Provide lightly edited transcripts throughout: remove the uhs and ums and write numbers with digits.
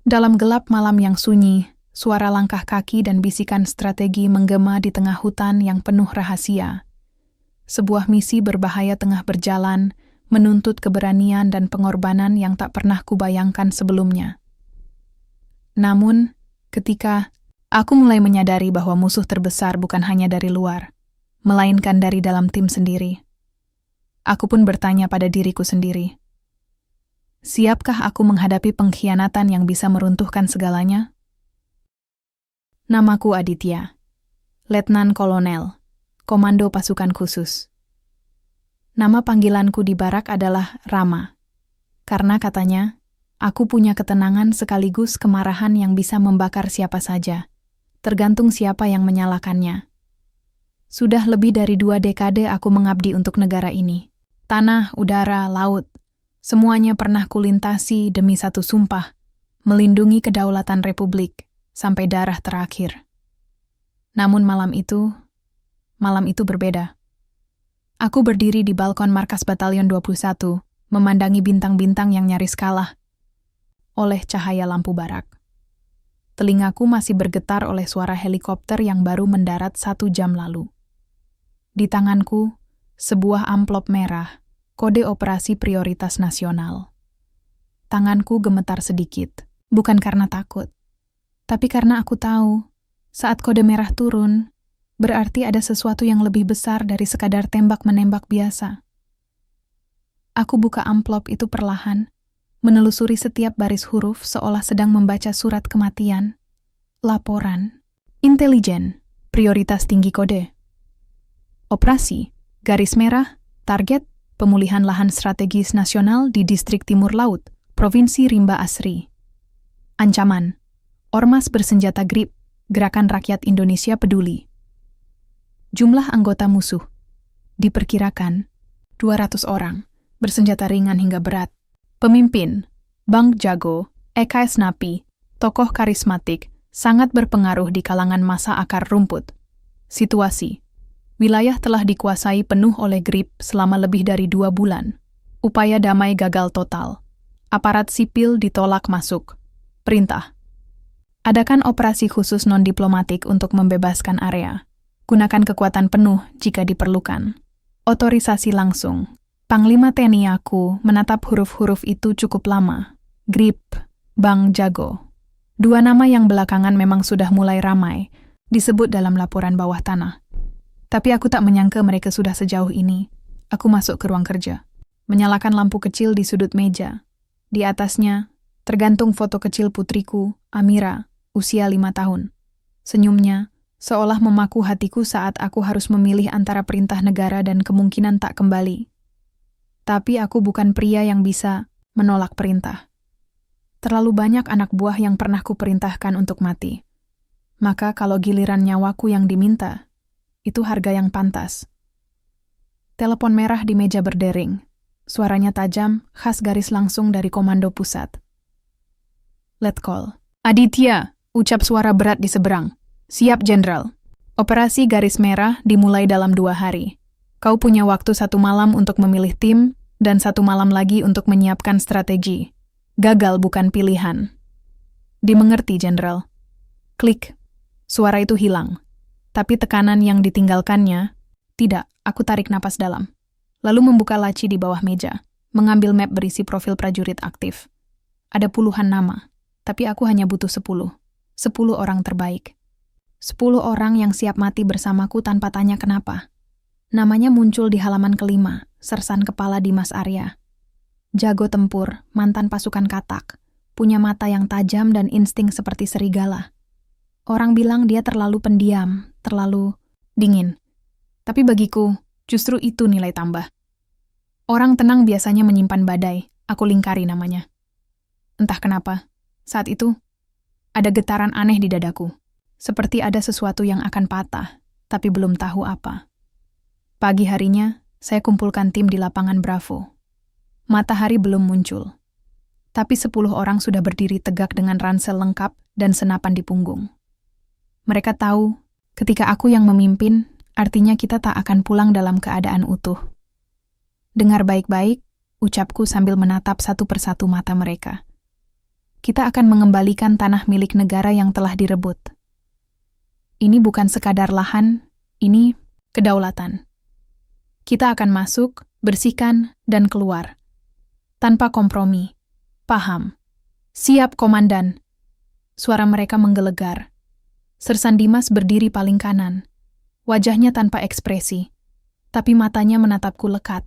Dalam gelap malam yang sunyi, suara langkah kaki dan bisikan strategi menggema di tengah hutan yang penuh rahasia. Sebuah misi berbahaya tengah berjalan, menuntut keberanian dan pengorbanan yang tak pernah kubayangkan sebelumnya. Namun, ketika aku mulai menyadari bahwa musuh terbesar bukan hanya dari luar, melainkan dari dalam tim sendiri, aku pun bertanya pada diriku sendiri, siapkah aku menghadapi pengkhianatan yang bisa meruntuhkan segalanya? Namaku Aditya, Letnan Kolonel, Komando Pasukan Khusus. Nama panggilanku di barak adalah Rama, karena katanya, aku punya ketenangan sekaligus kemarahan yang bisa membakar siapa saja, tergantung siapa yang menyalakannya. Sudah lebih dari 2 dekade aku mengabdi untuk negara ini. Tanah, udara, laut, semuanya pernah kulintasi demi satu sumpah, melindungi kedaulatan Republik sampai darah terakhir. Namun malam itu berbeda. Aku berdiri di balkon markas Batalion 21, memandangi bintang-bintang yang nyaris kalah oleh cahaya lampu barak. Telingaku masih bergetar oleh suara helikopter yang baru mendarat 1 jam lalu. Di tanganku, sebuah amplop merah, kode operasi prioritas nasional. Tanganku gemetar sedikit, bukan karena takut, tapi karena aku tahu, saat kode merah turun, berarti ada sesuatu yang lebih besar dari sekadar tembak-menembak biasa. Aku buka amplop itu perlahan, menelusuri setiap baris huruf seolah sedang membaca surat kematian. Laporan. Intelijen. Prioritas tinggi kode. Operasi. Garis merah. Target. Pemulihan lahan strategis nasional di Distrik Timur Laut, Provinsi Rimba Asri. Ancaman. Ormas bersenjata GRIP. Gerakan Rakyat Indonesia Peduli. Jumlah anggota musuh. Diperkirakan 200 orang. Bersenjata ringan hingga berat. Pemimpin, Bang Jago, Eka Esnapi, tokoh karismatik, sangat berpengaruh di kalangan massa akar rumput. Situasi, wilayah telah dikuasai penuh oleh GRIP selama lebih dari 2 bulan. Upaya damai gagal total. Aparat sipil ditolak masuk. Perintah, adakan operasi khusus non-diplomatik untuk membebaskan area. Gunakan kekuatan penuh jika diperlukan. Otorisasi langsung. Panglima TNI aku menatap huruf-huruf itu cukup lama. GRIP, Bang Jago. 2 nama yang belakangan memang sudah mulai ramai, disebut dalam laporan bawah tanah. Tapi aku tak menyangka mereka sudah sejauh ini. Aku masuk ke ruang kerja, menyalakan lampu kecil di sudut meja. Di atasnya, tergantung foto kecil putriku, Amira, usia 5 tahun. Senyumnya, seolah memaku hatiku saat aku harus memilih antara perintah negara dan kemungkinan tak kembali. Tapi aku bukan pria yang bisa menolak perintah. Terlalu banyak anak buah yang pernah kuperintahkan untuk mati. Maka kalau giliran nyawaku yang diminta, itu harga yang pantas. Telepon merah di meja berdering. Suaranya tajam, khas garis langsung dari komando pusat. Let call. Aditya, ucap suara berat di seberang. Siap, Jenderal. Operasi garis merah dimulai dalam 2 hari. Kau punya waktu 1 malam untuk memilih tim, dan 1 malam lagi untuk menyiapkan strategi. Gagal bukan pilihan. Dimengerti, Jenderal. Klik. Suara itu hilang. Tapi tekanan yang ditinggalkannya, tidak, aku tarik napas dalam. Lalu membuka laci di bawah meja, mengambil map berisi profil prajurit aktif. Ada puluhan nama, tapi aku hanya butuh 10. 10 orang terbaik. 10 orang yang siap mati bersamaku tanpa tanya kenapa. Namanya muncul di halaman kelima, Sersan Kepala Dimas Arya. Jago tempur, mantan pasukan katak, punya mata yang tajam dan insting seperti serigala. Orang bilang dia terlalu pendiam, terlalu dingin. Tapi bagiku, justru itu nilai tambah. Orang tenang biasanya menyimpan badai, aku lingkari namanya. Entah kenapa, saat itu, ada getaran aneh di dadaku. Seperti ada sesuatu yang akan patah, tapi belum tahu apa. Pagi harinya, saya kumpulkan tim di lapangan Bravo. Matahari belum muncul. Tapi 10 orang sudah berdiri tegak dengan ransel lengkap dan senapan di punggung. Mereka tahu, ketika aku yang memimpin, artinya kita tak akan pulang dalam keadaan utuh. Dengar baik-baik, ucapku sambil menatap satu persatu mata mereka. kita akan mengembalikan tanah milik negara yang telah direbut. Ini bukan sekadar lahan, ini kedaulatan. Kita akan masuk, bersihkan, dan keluar. Tanpa kompromi. Paham. Siap, Komandan. Suara mereka menggelegar. Sersan Dimas berdiri paling kanan. Wajahnya tanpa ekspresi, tapi matanya menatapku lekat.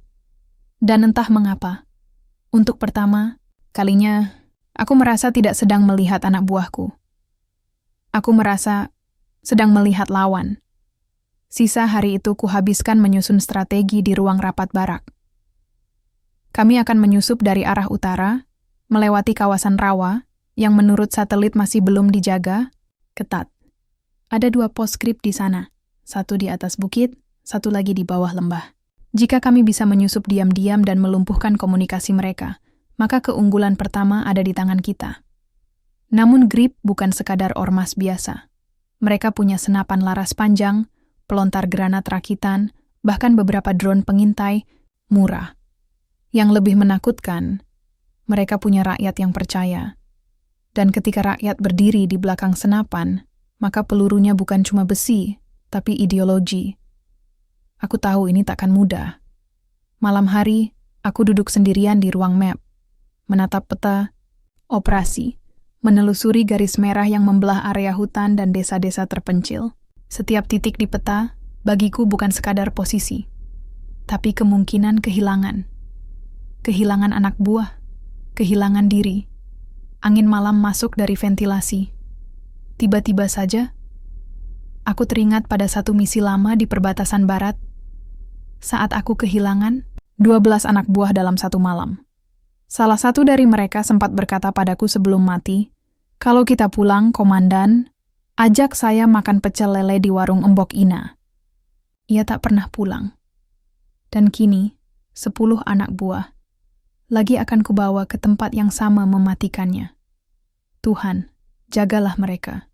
Dan entah mengapa, untuk pertama kalinya, aku merasa tidak sedang melihat anak buahku. Aku merasa sedang melihat lawan. Sisa hari itu kuhabiskan menyusun strategi di ruang rapat barak. Kami akan menyusup dari arah utara, melewati kawasan rawa, yang menurut satelit masih belum dijaga ketat. Ada 2 pos grip di sana. Satu di atas bukit, satu lagi di bawah lembah. Jika kami bisa menyusup diam-diam dan melumpuhkan komunikasi mereka, maka keunggulan pertama ada di tangan kita. Namun grip bukan sekadar ormas biasa. Mereka punya senapan laras panjang, pelontar granat rakitan, bahkan beberapa drone pengintai murah. Yang lebih menakutkan, mereka punya rakyat yang percaya. Dan ketika rakyat berdiri di belakang senapan, maka pelurunya bukan cuma besi, tapi ideologi. Aku tahu ini takkan mudah. Malam hari, aku duduk sendirian di ruang map, menatap peta, operasi, menelusuri garis merah yang membelah area hutan dan desa-desa terpencil. Setiap titik di peta, bagiku bukan sekadar posisi, tapi kemungkinan kehilangan. Kehilangan anak buah, kehilangan diri. Angin malam masuk dari ventilasi. Tiba-tiba saja, aku teringat pada satu misi lama di perbatasan barat. Saat aku kehilangan 12 anak buah dalam satu malam. Salah satu dari mereka sempat berkata padaku sebelum mati, "Kalau kita pulang, Komandan, ajak saya makan pecel lele di warung Embok Ina." Ia tak pernah pulang. Dan kini, 10 anak buah lagi akan kubawa ke tempat yang sama mematikannya. Tuhan, jagalah mereka.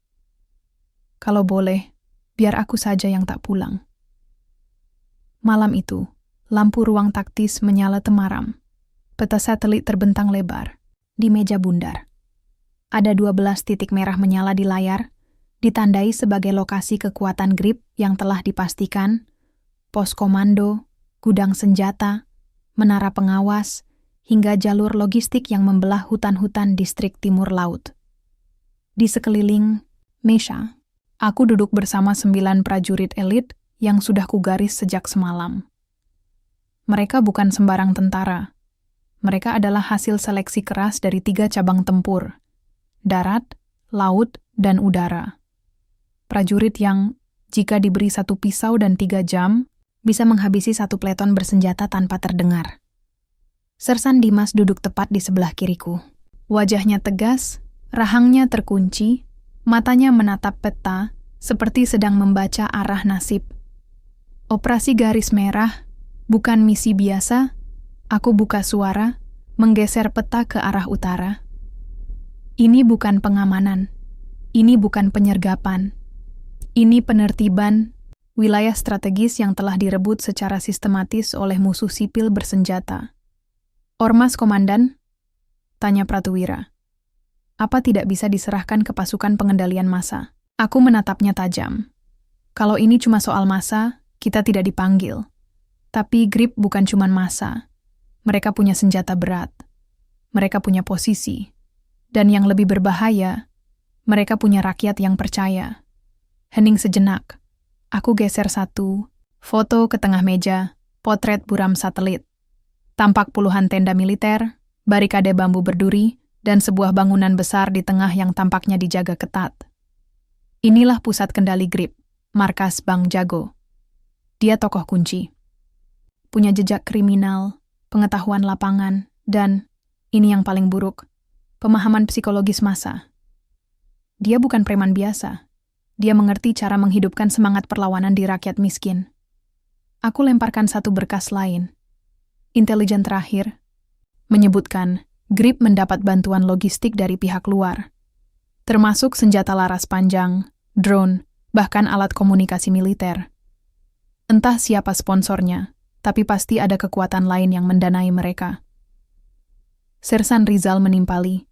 Kalau boleh, biar aku saja yang tak pulang. Malam itu, lampu ruang taktis menyala temaram. Peta satelit terbentang lebar di meja bundar. Ada 12 titik merah menyala di layar, ditandai sebagai lokasi kekuatan grip yang telah dipastikan, pos komando, gudang senjata, menara pengawas, hingga jalur logistik yang membelah hutan-hutan distrik timur laut. Di sekeliling Mesha, aku duduk bersama 9 prajurit elit yang sudah kugaris sejak semalam. Mereka bukan sembarang tentara. Mereka adalah hasil seleksi keras dari 3 cabang tempur, darat, laut, dan udara. Prajurit yang, jika diberi 1 pisau dan 3 jam, bisa menghabisi 1 peleton bersenjata tanpa terdengar. Sersan Dimas duduk tepat di sebelah kiriku. Wajahnya tegas, rahangnya terkunci, matanya menatap peta seperti sedang membaca arah nasib. Operasi garis merah bukan misi biasa. Aku buka suara, menggeser peta ke arah utara. Ini bukan pengamanan. Ini bukan penyergapan. Ini penertiban wilayah strategis yang telah direbut secara sistematis oleh musuh sipil bersenjata. "Ormas, Komandan?" tanya Pratuwira. "Apa tidak bisa diserahkan ke pasukan pengendalian massa?" Aku menatapnya tajam. Kalau ini cuma soal massa, kita tidak dipanggil. Tapi grip bukan cuma massa. Mereka punya senjata berat. Mereka punya posisi. Dan yang lebih berbahaya, mereka punya rakyat yang percaya. Hening sejenak. Aku geser 1 foto ke tengah meja, potret buram satelit. Tampak puluhan tenda militer, barikade bambu berduri, dan sebuah bangunan besar di tengah yang tampaknya dijaga ketat. Inilah pusat kendali grip, markas Bang Jago. Dia tokoh kunci. Punya jejak kriminal, pengetahuan lapangan, dan, ini yang paling buruk, pemahaman psikologis massa. Dia bukan preman biasa. Dia mengerti cara menghidupkan semangat perlawanan di rakyat miskin. Aku lemparkan 1 berkas lain. Intelijen terakhir menyebutkan grip mendapat bantuan logistik dari pihak luar, termasuk senjata laras panjang, drone, bahkan alat komunikasi militer. Entah siapa sponsornya, tapi pasti ada kekuatan lain yang mendanai mereka. Sersan Rizal menimpali,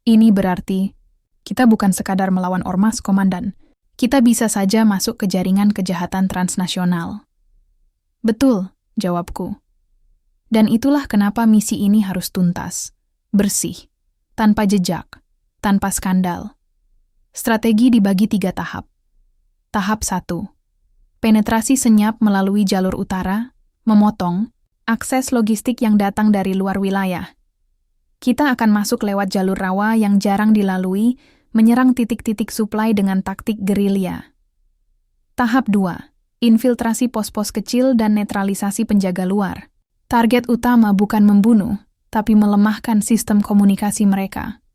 Ini berarti kita bukan sekadar melawan ormas, Komandan. Kita bisa saja masuk ke jaringan kejahatan transnasional. Betul, jawabku. Dan itulah kenapa misi ini harus tuntas, bersih, tanpa jejak, tanpa skandal. Strategi dibagi 3 tahap. Tahap 1. Penetrasi senyap melalui jalur utara, memotong akses logistik yang datang dari luar wilayah. Kita akan masuk lewat jalur rawa yang jarang dilalui, menyerang titik-titik suplai dengan taktik gerilya. Tahap 2. Infiltrasi pos-pos kecil dan netralisasi penjaga luar. Target utama bukan membunuh, tapi melemahkan sistem komunikasi mereka.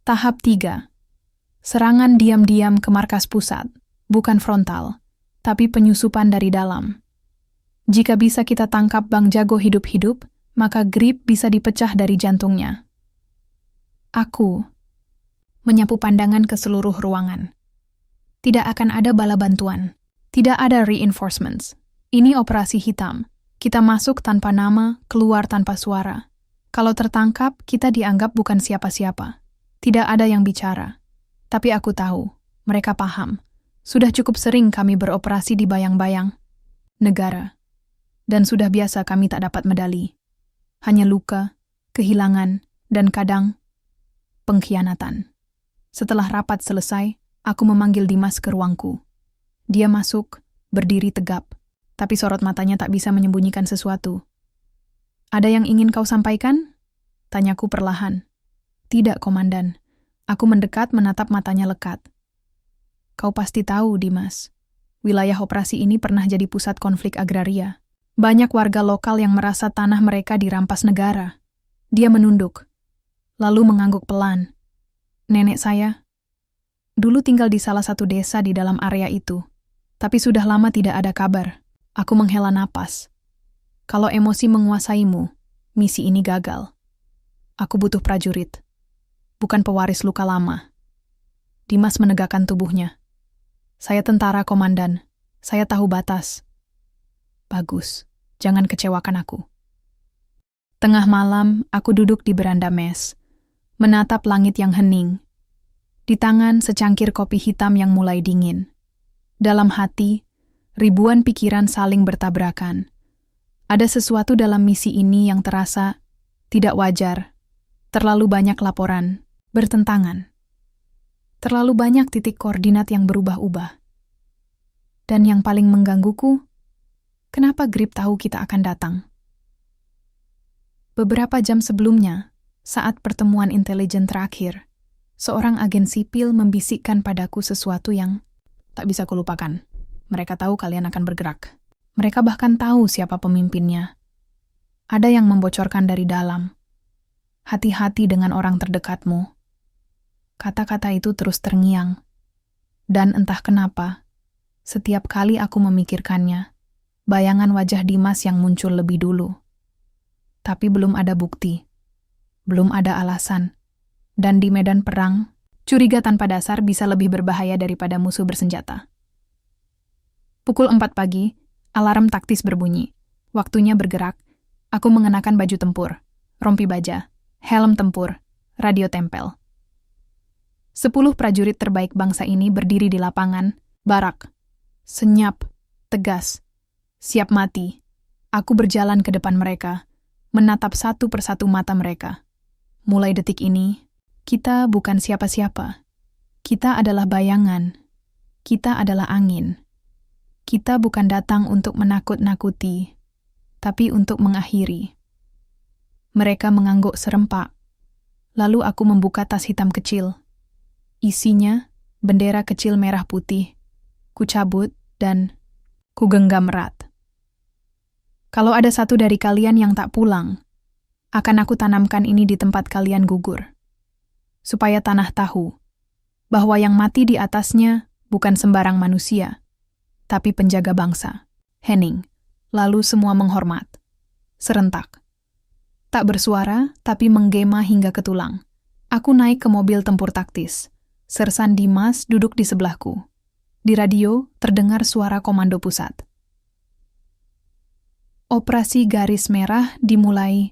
Tahap 3. Serangan diam-diam ke markas pusat, bukan frontal, tapi penyusupan dari dalam. Jika bisa kita tangkap Bang Jago hidup-hidup, maka grip bisa dipecah dari jantungnya. Aku menyapu pandangan ke seluruh ruangan. Tidak akan ada bala bantuan. Tidak ada reinforcements. Ini operasi hitam. Kita masuk tanpa nama, keluar tanpa suara. Kalau tertangkap, kita dianggap bukan siapa-siapa. Tidak ada yang bicara. Tapi aku tahu, mereka paham. Sudah cukup sering kami beroperasi di bayang-bayang negara. Dan sudah biasa kami tak dapat medali. Hanya luka, kehilangan, dan kadang pengkhianatan. Setelah rapat selesai, aku memanggil Dimas ke ruangku. Dia masuk, berdiri tegap, tapi sorot matanya tak bisa menyembunyikan sesuatu. "Ada yang ingin kau sampaikan?" Tanyaku perlahan. "Tidak, Komandan." Aku mendekat menatap matanya lekat. "Kau pasti tahu, Dimas. Wilayah operasi ini pernah jadi pusat konflik agraria. Banyak warga lokal yang merasa tanah mereka dirampas negara." Dia menunduk, lalu mengangguk pelan. "Nenek saya dulu tinggal di salah satu desa di dalam area itu, tapi sudah lama tidak ada kabar." Aku menghela napas. Kalau emosi menguasaimu, misi ini gagal. Aku butuh prajurit, bukan pewaris luka lama. Dimas menegakkan tubuhnya. "Saya tentara, Komandan. Saya tahu batas." "Bagus, jangan kecewakan aku." Tengah malam, aku duduk di beranda mes, menatap langit yang hening. Di tangan secangkir kopi hitam yang mulai dingin. Dalam hati, ribuan pikiran saling bertabrakan. Ada sesuatu dalam misi ini yang terasa tidak wajar. Terlalu banyak laporan, bertentangan. Terlalu banyak titik koordinat yang berubah-ubah. Dan yang paling menggangguku, kenapa Grip tahu kita akan datang? Beberapa jam sebelumnya, saat pertemuan intelijen terakhir, seorang agen sipil membisikkan padaku sesuatu yang tak bisa kulupakan. Mereka tahu kalian akan bergerak. Mereka bahkan tahu siapa pemimpinnya. Ada yang membocorkan dari dalam. "Hati-hati dengan orang terdekatmu." Kata-kata itu terus terngiang. Dan entah kenapa, setiap kali aku memikirkannya, bayangan wajah Dimas yang muncul lebih dulu. Tapi belum ada bukti. Belum ada alasan. Dan di medan perang, curiga tanpa dasar bisa lebih berbahaya daripada musuh bersenjata. Pukul 4 pagi, alarm taktis berbunyi. Waktunya bergerak. Aku mengenakan baju tempur, rompi baja, helm tempur, radio tempel. 10 prajurit terbaik bangsa ini berdiri di lapangan, barak. Senyap, tegas, siap mati. Aku berjalan ke depan mereka, menatap satu persatu mata mereka. Mulai detik ini, kita bukan siapa-siapa. Kita adalah bayangan. Kita adalah angin. Kita bukan datang untuk menakut-nakuti, tapi untuk mengakhiri. Mereka mengangguk serempak. Lalu aku membuka tas hitam kecil. Isinya bendera kecil merah putih. Kucabut dan kugenggam erat. Kalau ada satu dari kalian yang tak pulang, akan aku tanamkan ini di tempat kalian gugur. Supaya tanah tahu bahwa yang mati di atasnya bukan sembarang manusia, tapi penjaga bangsa. Henning. Lalu semua menghormat. Serentak. Tak bersuara, tapi menggema hingga ke tulang. Aku naik ke mobil tempur taktis. Sersan Dimas duduk di sebelahku. Di radio terdengar suara komando pusat. Operasi Garis Merah dimulai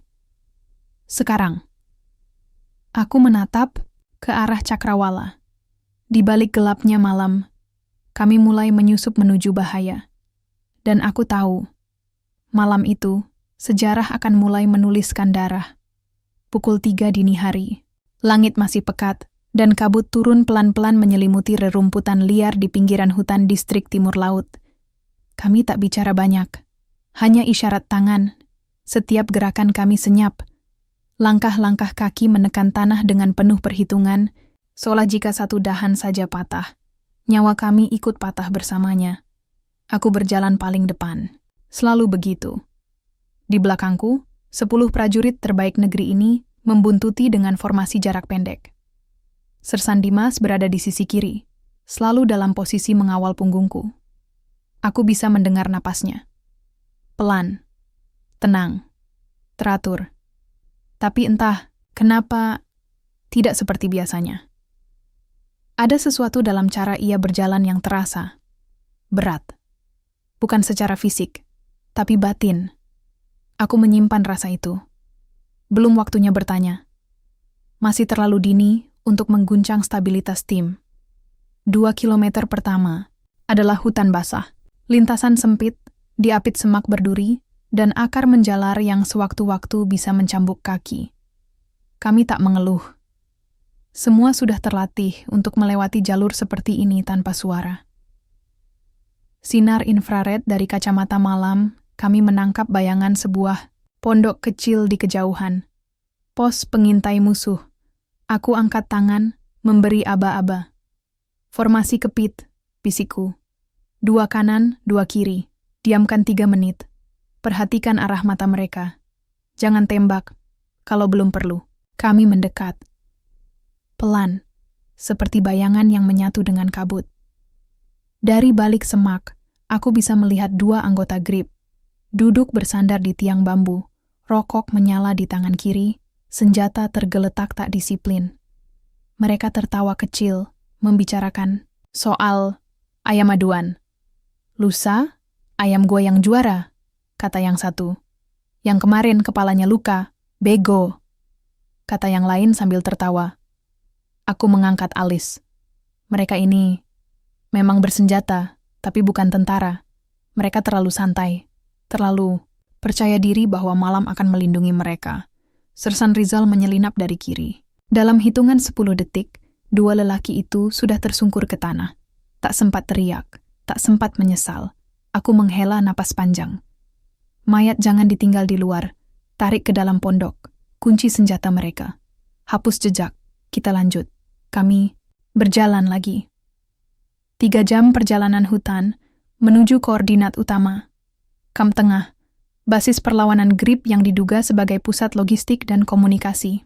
sekarang. Aku menatap ke arah cakrawala. Di balik gelapnya malam, kami mulai menyusup menuju bahaya. Dan aku tahu, malam itu, sejarah akan mulai menuliskan darah. Pukul 3 dini hari, langit masih pekat, dan kabut turun pelan-pelan menyelimuti rerumputan liar di pinggiran hutan distrik timur laut. Kami tak bicara banyak, hanya isyarat tangan. Setiap gerakan kami senyap. Langkah-langkah kaki menekan tanah dengan penuh perhitungan, seolah jika satu dahan saja patah, nyawa kami ikut patah bersamanya. Aku berjalan paling depan. Selalu begitu. Di belakangku, 10 prajurit terbaik negeri ini membuntuti dengan formasi jarak pendek. Sersan Dimas berada di sisi kiri, selalu dalam posisi mengawal punggungku. Aku bisa mendengar napasnya. Pelan, tenang, teratur. Tapi entah kenapa tidak seperti biasanya. Ada sesuatu dalam cara ia berjalan yang terasa berat. Bukan secara fisik, tapi batin. Aku menyimpan rasa itu. Belum waktunya bertanya. Masih terlalu dini untuk mengguncang stabilitas tim. 2 kilometer pertama adalah hutan basah. Lintasan sempit, diapit semak berduri, dan akar menjalar yang sewaktu-waktu bisa mencambuk kaki. Kami tak mengeluh. Semua sudah terlatih untuk melewati jalur seperti ini tanpa suara. Sinar infrared dari kacamata malam, kami menangkap bayangan sebuah pondok kecil di kejauhan. Pos pengintai musuh. Aku angkat tangan, memberi aba-aba. Formasi kepit, bisikku. 2 kanan, 2 kiri. Diamkan 3 menit. Perhatikan arah mata mereka. Jangan tembak, kalau belum perlu. Kami mendekat. Pelan, seperti bayangan yang menyatu dengan kabut. Dari balik semak, aku bisa melihat 2 anggota grip. Duduk bersandar di tiang bambu, rokok menyala di tangan kiri, senjata tergeletak tak disiplin. Mereka tertawa kecil, membicarakan soal ayam aduan. Lusa, ayam gua yang juara, kata yang satu. Yang kemarin kepalanya luka, bego, kata yang lain sambil tertawa. Aku mengangkat alis. Mereka ini memang bersenjata, tapi bukan tentara. Mereka terlalu santai, terlalu percaya diri bahwa malam akan melindungi mereka. Sersan Rizal menyelinap dari kiri. Dalam hitungan 10 detik, 2 lelaki itu sudah tersungkur ke tanah. Tak sempat teriak, tak sempat menyesal. Aku menghela napas panjang. Mayat jangan ditinggal di luar. Tarik ke dalam pondok. Kunci senjata mereka. Hapus jejak. Kita lanjut. Kami berjalan lagi. 3 jam perjalanan hutan menuju koordinat utama. Kamp Tengah. Basis perlawanan GRIP yang diduga sebagai pusat logistik dan komunikasi.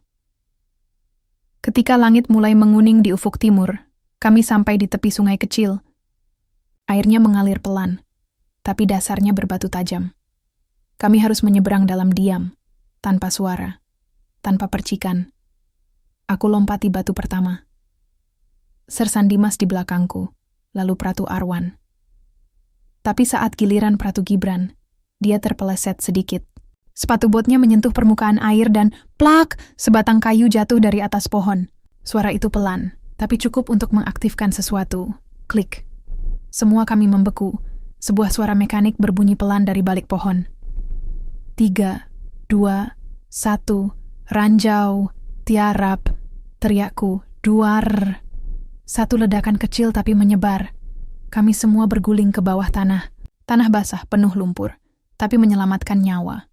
Ketika langit mulai menguning di ufuk timur, kami sampai di tepi sungai kecil. Airnya mengalir pelan, tapi dasarnya berbatu tajam. Kami harus menyeberang dalam diam, tanpa suara, tanpa percikan. Aku lompati batu pertama. Sersan Dimas di belakangku, lalu Pratu Arwan. Tapi saat giliran Pratu Gibran, dia terpeleset sedikit. Sepatu botnya menyentuh permukaan air dan plak, sebatang kayu jatuh dari atas pohon. Suara itu pelan, tapi cukup untuk mengaktifkan sesuatu. Klik. Semua kami membeku. Sebuah suara mekanik berbunyi pelan dari balik pohon. 3, 2, 1, ranjau, tiarap, teriakku, duar. Satu ledakan kecil tapi menyebar. Kami semua berguling ke bawah tanah. Tanah basah penuh lumpur, tapi menyelamatkan nyawa.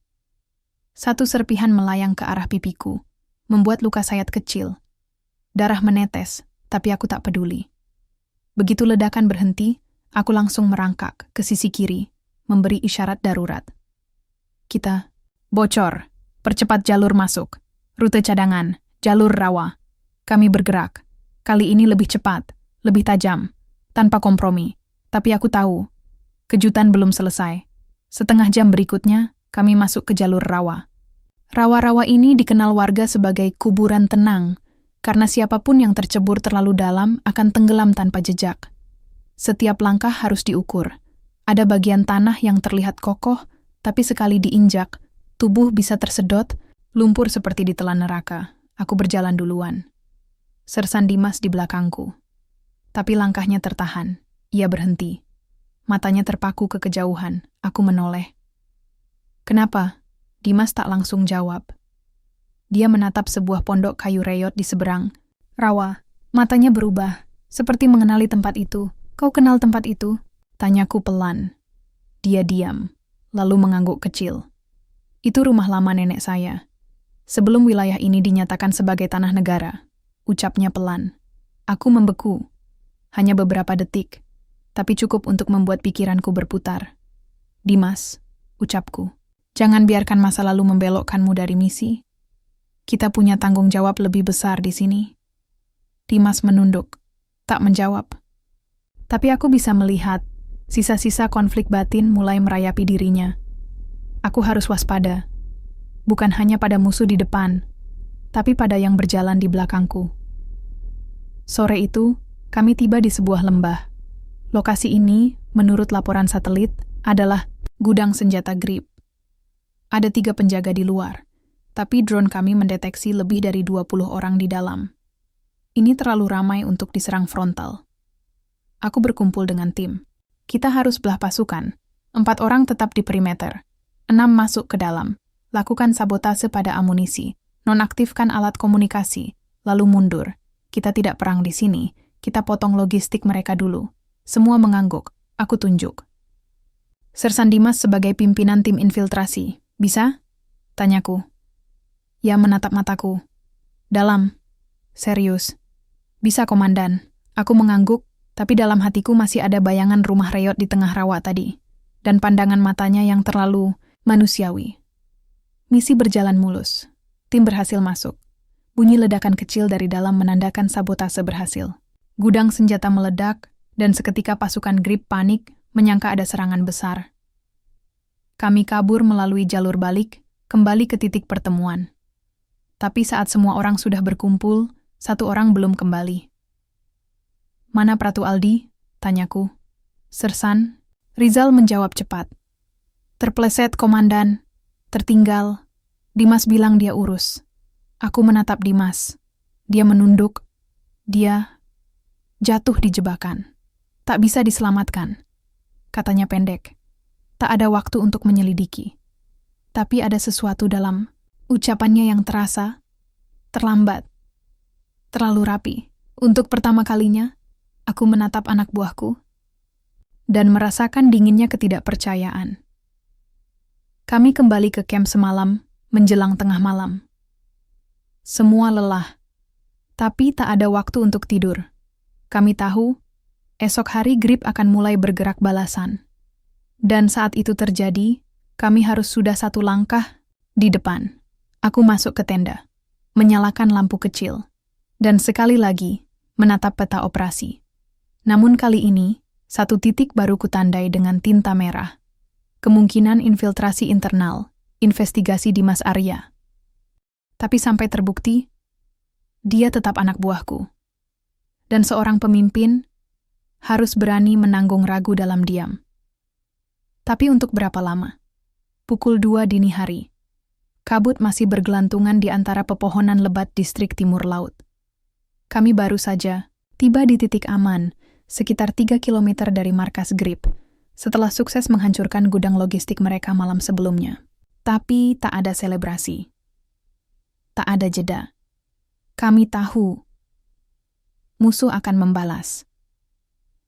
Satu serpihan melayang ke arah pipiku, membuat luka sayat kecil. Darah menetes, tapi aku tak peduli. Begitu ledakan berhenti, aku langsung merangkak ke sisi kiri, memberi isyarat darurat. Kita bocor, percepat jalur masuk, rute cadangan, jalur rawa. Kami bergerak, kali ini lebih cepat, lebih tajam, tanpa kompromi. Tapi aku tahu, kejutan belum selesai. Setengah jam berikutnya, kami masuk ke jalur rawa. Rawa-rawa ini dikenal warga sebagai kuburan tenang, karena siapapun yang tercebur terlalu dalam akan tenggelam tanpa jejak. Setiap langkah harus diukur. Ada bagian tanah yang terlihat kokoh, tapi sekali diinjak, tubuh bisa tersedot, lumpur seperti ditelan neraka. Aku berjalan duluan. Sersan Dimas di belakangku. Tapi langkahnya tertahan. Ia berhenti. Matanya terpaku ke kejauhan. Aku menoleh. Kenapa? Dimas tak langsung jawab. Dia menatap sebuah pondok kayu reyot di seberang. Rawa. Matanya berubah. Seperti mengenali tempat itu. Kau kenal tempat itu? Tanyaku pelan. Dia diam. Lalu mengangguk kecil. Itu rumah lama nenek saya. Sebelum wilayah ini dinyatakan sebagai tanah negara. Ucapnya pelan. Aku membeku. Hanya beberapa detik. Tapi cukup untuk membuat pikiranku berputar. Dimas, ucapku. Jangan biarkan masa lalu membelokkanmu dari misi. Kita punya tanggung jawab lebih besar di sini. Dimas menunduk, tak menjawab. Tapi aku bisa melihat sisa-sisa konflik batin mulai merayapi dirinya. Aku harus waspada. Bukan hanya pada musuh di depan, tapi pada yang berjalan di belakangku. Sore itu, kami tiba di sebuah lembah. Lokasi ini, menurut laporan satelit, adalah gudang senjata Grip. Ada 3 penjaga di luar, tapi drone kami mendeteksi lebih dari 20 orang di dalam. Ini terlalu ramai untuk diserang frontal. Aku berkumpul dengan tim. Kita harus belah pasukan. 4 orang tetap di perimeter. 6 masuk ke dalam. Lakukan sabotase pada amunisi. Nonaktifkan alat komunikasi. Lalu mundur. Kita tidak perang di sini. Kita potong logistik mereka dulu. Semua mengangguk. Aku tunjuk. Sersan Dimas sebagai pimpinan tim infiltrasi. Bisa? Tanyaku. Ia menatap mataku. Dalam. Serius. Bisa, Komandan. Aku mengangguk, tapi dalam hatiku masih ada bayangan rumah reyot di tengah rawa tadi. Dan pandangan matanya yang terlalu manusiawi. Misi berjalan mulus. Tim berhasil masuk. Bunyi ledakan kecil dari dalam menandakan sabotase berhasil. Gudang senjata meledak, dan seketika pasukan Grip panik, menyangka ada serangan besar. Kami kabur melalui jalur balik, kembali ke titik pertemuan. Tapi saat semua orang sudah berkumpul, 1 orang belum kembali. Mana Pratu Aldi? Tanyaku. Sersan? Rizal menjawab cepat. Terpleset, Komandan. Tertinggal. Dimas bilang dia urus. Aku menatap Dimas. Dia menunduk. Dia jatuh di jebakan. Tak bisa diselamatkan. Katanya pendek. Tak ada waktu untuk menyelidiki. Tapi ada sesuatu dalam ucapannya yang terasa terlambat. Terlalu rapi. Untuk pertama kalinya, aku menatap anak buahku dan merasakan dinginnya ketidakpercayaan. Kami kembali ke camp semalam menjelang tengah malam. Semua lelah, tapi tak ada waktu untuk tidur. Kami tahu, esok hari Grip akan mulai bergerak balasan. Dan saat itu terjadi, kami harus sudah 1 langkah di depan. Aku masuk ke tenda, menyalakan lampu kecil, dan sekali lagi menatap peta operasi. Namun kali ini, 1 titik baru kutandai dengan tinta merah. Kemungkinan infiltrasi internal, investigasi Dimas Arya. Tapi sampai terbukti, dia tetap anak buahku. Dan seorang pemimpin harus berani menanggung ragu dalam diam. Tapi untuk berapa lama? Pukul 2 dini hari. Kabut masih bergelantungan di antara pepohonan lebat distrik timur laut. Kami baru saja tiba di titik aman, sekitar 3 kilometer dari markas Grip, setelah sukses menghancurkan gudang logistik mereka malam sebelumnya. Tapi tak ada selebrasi. Tak ada jeda. Kami tahu musuh akan membalas.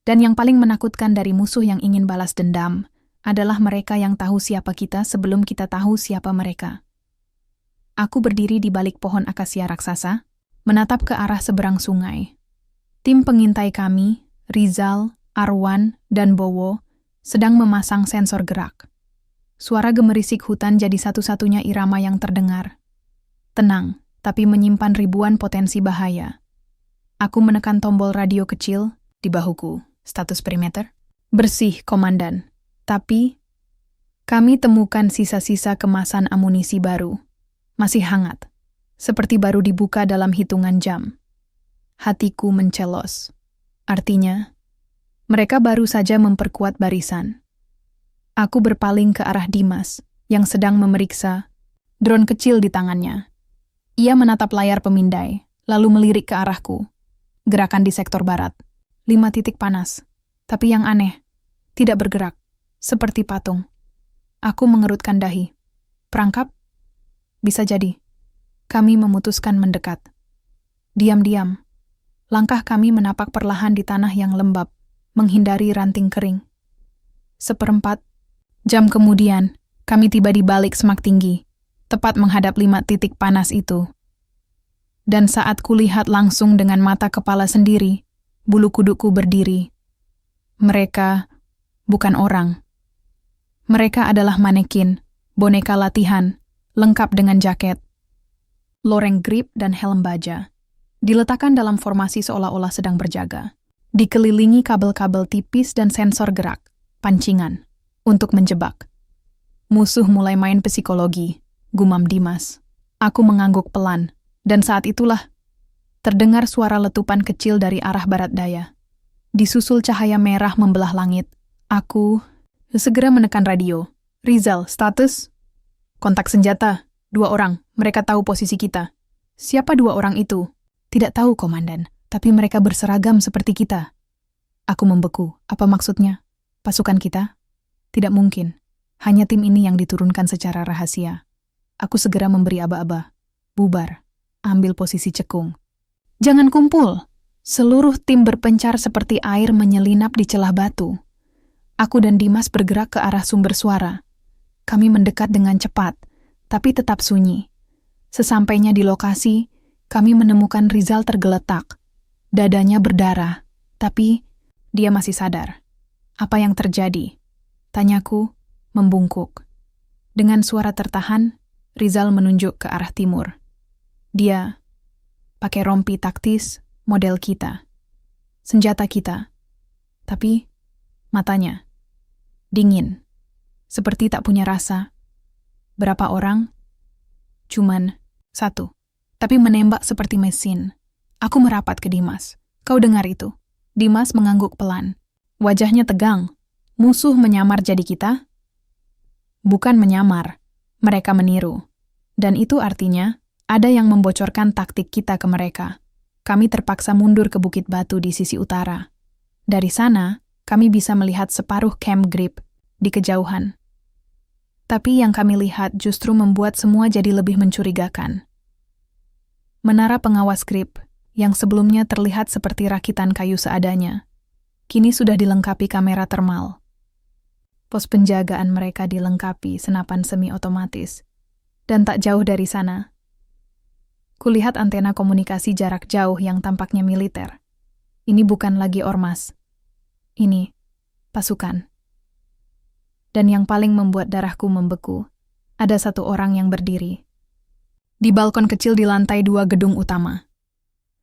Dan yang paling menakutkan dari musuh yang ingin balas dendam adalah mereka yang tahu siapa kita sebelum kita tahu siapa mereka. Aku berdiri di balik pohon akasia raksasa, menatap ke arah seberang sungai. Tim pengintai kami, Rizal, Arwan, dan Bowo, sedang memasang sensor gerak. Suara gemerisik hutan jadi satu-satunya irama yang terdengar. Tenang, tapi menyimpan ribuan potensi bahaya. Aku menekan tombol radio kecil di bahuku. Status perimeter? Bersih, Komandan. Tapi, kami temukan sisa-sisa kemasan amunisi baru. Masih hangat. Seperti baru dibuka dalam hitungan jam. Hatiku mencelos. Artinya, mereka baru saja memperkuat barisan. Aku berpaling ke arah Dimas, yang sedang memeriksa drone kecil di tangannya. Ia menatap layar pemindai, lalu melirik ke arahku. Gerakan di sektor barat. 5 titik panas. Tapi yang aneh, tidak bergerak. Seperti patung. Aku mengerutkan dahi. Perangkap? Bisa jadi. Kami memutuskan mendekat. Diam-diam. Langkah kami menapak perlahan di tanah yang lembab, menghindari ranting kering. 1/4 jam kemudian, kami tiba di balik semak tinggi, tepat menghadap 5 titik panas itu. Dan saat kulihat langsung dengan mata kepala sendiri, bulu kudukku berdiri. Mereka bukan orang. Mereka adalah manekin, boneka latihan, lengkap dengan jaket, loreng grip dan helm baja. Diletakkan dalam formasi seolah-olah sedang berjaga. Dikelilingi kabel-kabel tipis dan sensor gerak, pancingan, untuk menjebak. Musuh mulai main psikologi, gumam Dimas. Aku mengangguk pelan, dan saat itulah terdengar suara letupan kecil dari arah barat daya. Disusul cahaya merah membelah langit. Aku segera menekan radio. Rizal, status? Kontak senjata, 2 orang, mereka tahu posisi kita. Siapa 2 orang itu? Tidak tahu, Komandan, tapi mereka berseragam seperti kita. Aku membeku. Apa maksudnya? Pasukan kita? Tidak mungkin. Hanya tim ini yang diturunkan secara rahasia. Aku segera memberi aba-aba. Bubar. Ambil posisi cekung. Jangan kumpul. Seluruh tim berpencar seperti air menyelinap di celah batu. Aku dan Dimas bergerak ke arah sumber suara. Kami mendekat dengan cepat, tapi tetap sunyi. Sesampainya di lokasi, kami menemukan Rizal tergeletak. Dadanya berdarah, tapi dia masih sadar. Apa yang terjadi? Tanyaku, membungkuk. Dengan suara tertahan, Rizal menunjuk ke arah timur. Dia pakai rompi taktis model kita. Senjata kita. Tapi matanya dingin. Seperti tak punya rasa. Berapa orang? Cuman 1. Tapi menembak seperti mesin. Aku merapat ke Dimas. Kau dengar itu? Dimas mengangguk pelan. Wajahnya tegang. Musuh menyamar jadi kita? Bukan menyamar. Mereka meniru. Dan itu artinya, ada yang membocorkan taktik kita ke mereka. Kami terpaksa mundur ke Bukit Batu di sisi utara. Dari sana, kami bisa melihat separuh Camp Grip di kejauhan. Tapi yang kami lihat justru membuat semua jadi lebih mencurigakan. Menara pengawas grip, yang sebelumnya terlihat seperti rakitan kayu seadanya, kini sudah dilengkapi kamera termal. Pos penjagaan mereka dilengkapi senapan semi-otomatis, dan tak jauh dari sana, kulihat antena komunikasi jarak jauh yang tampaknya militer. Ini bukan lagi ormas. Ini pasukan. Dan yang paling membuat darahku membeku, ada 1 orang yang berdiri di balkon kecil di lantai 2 gedung utama.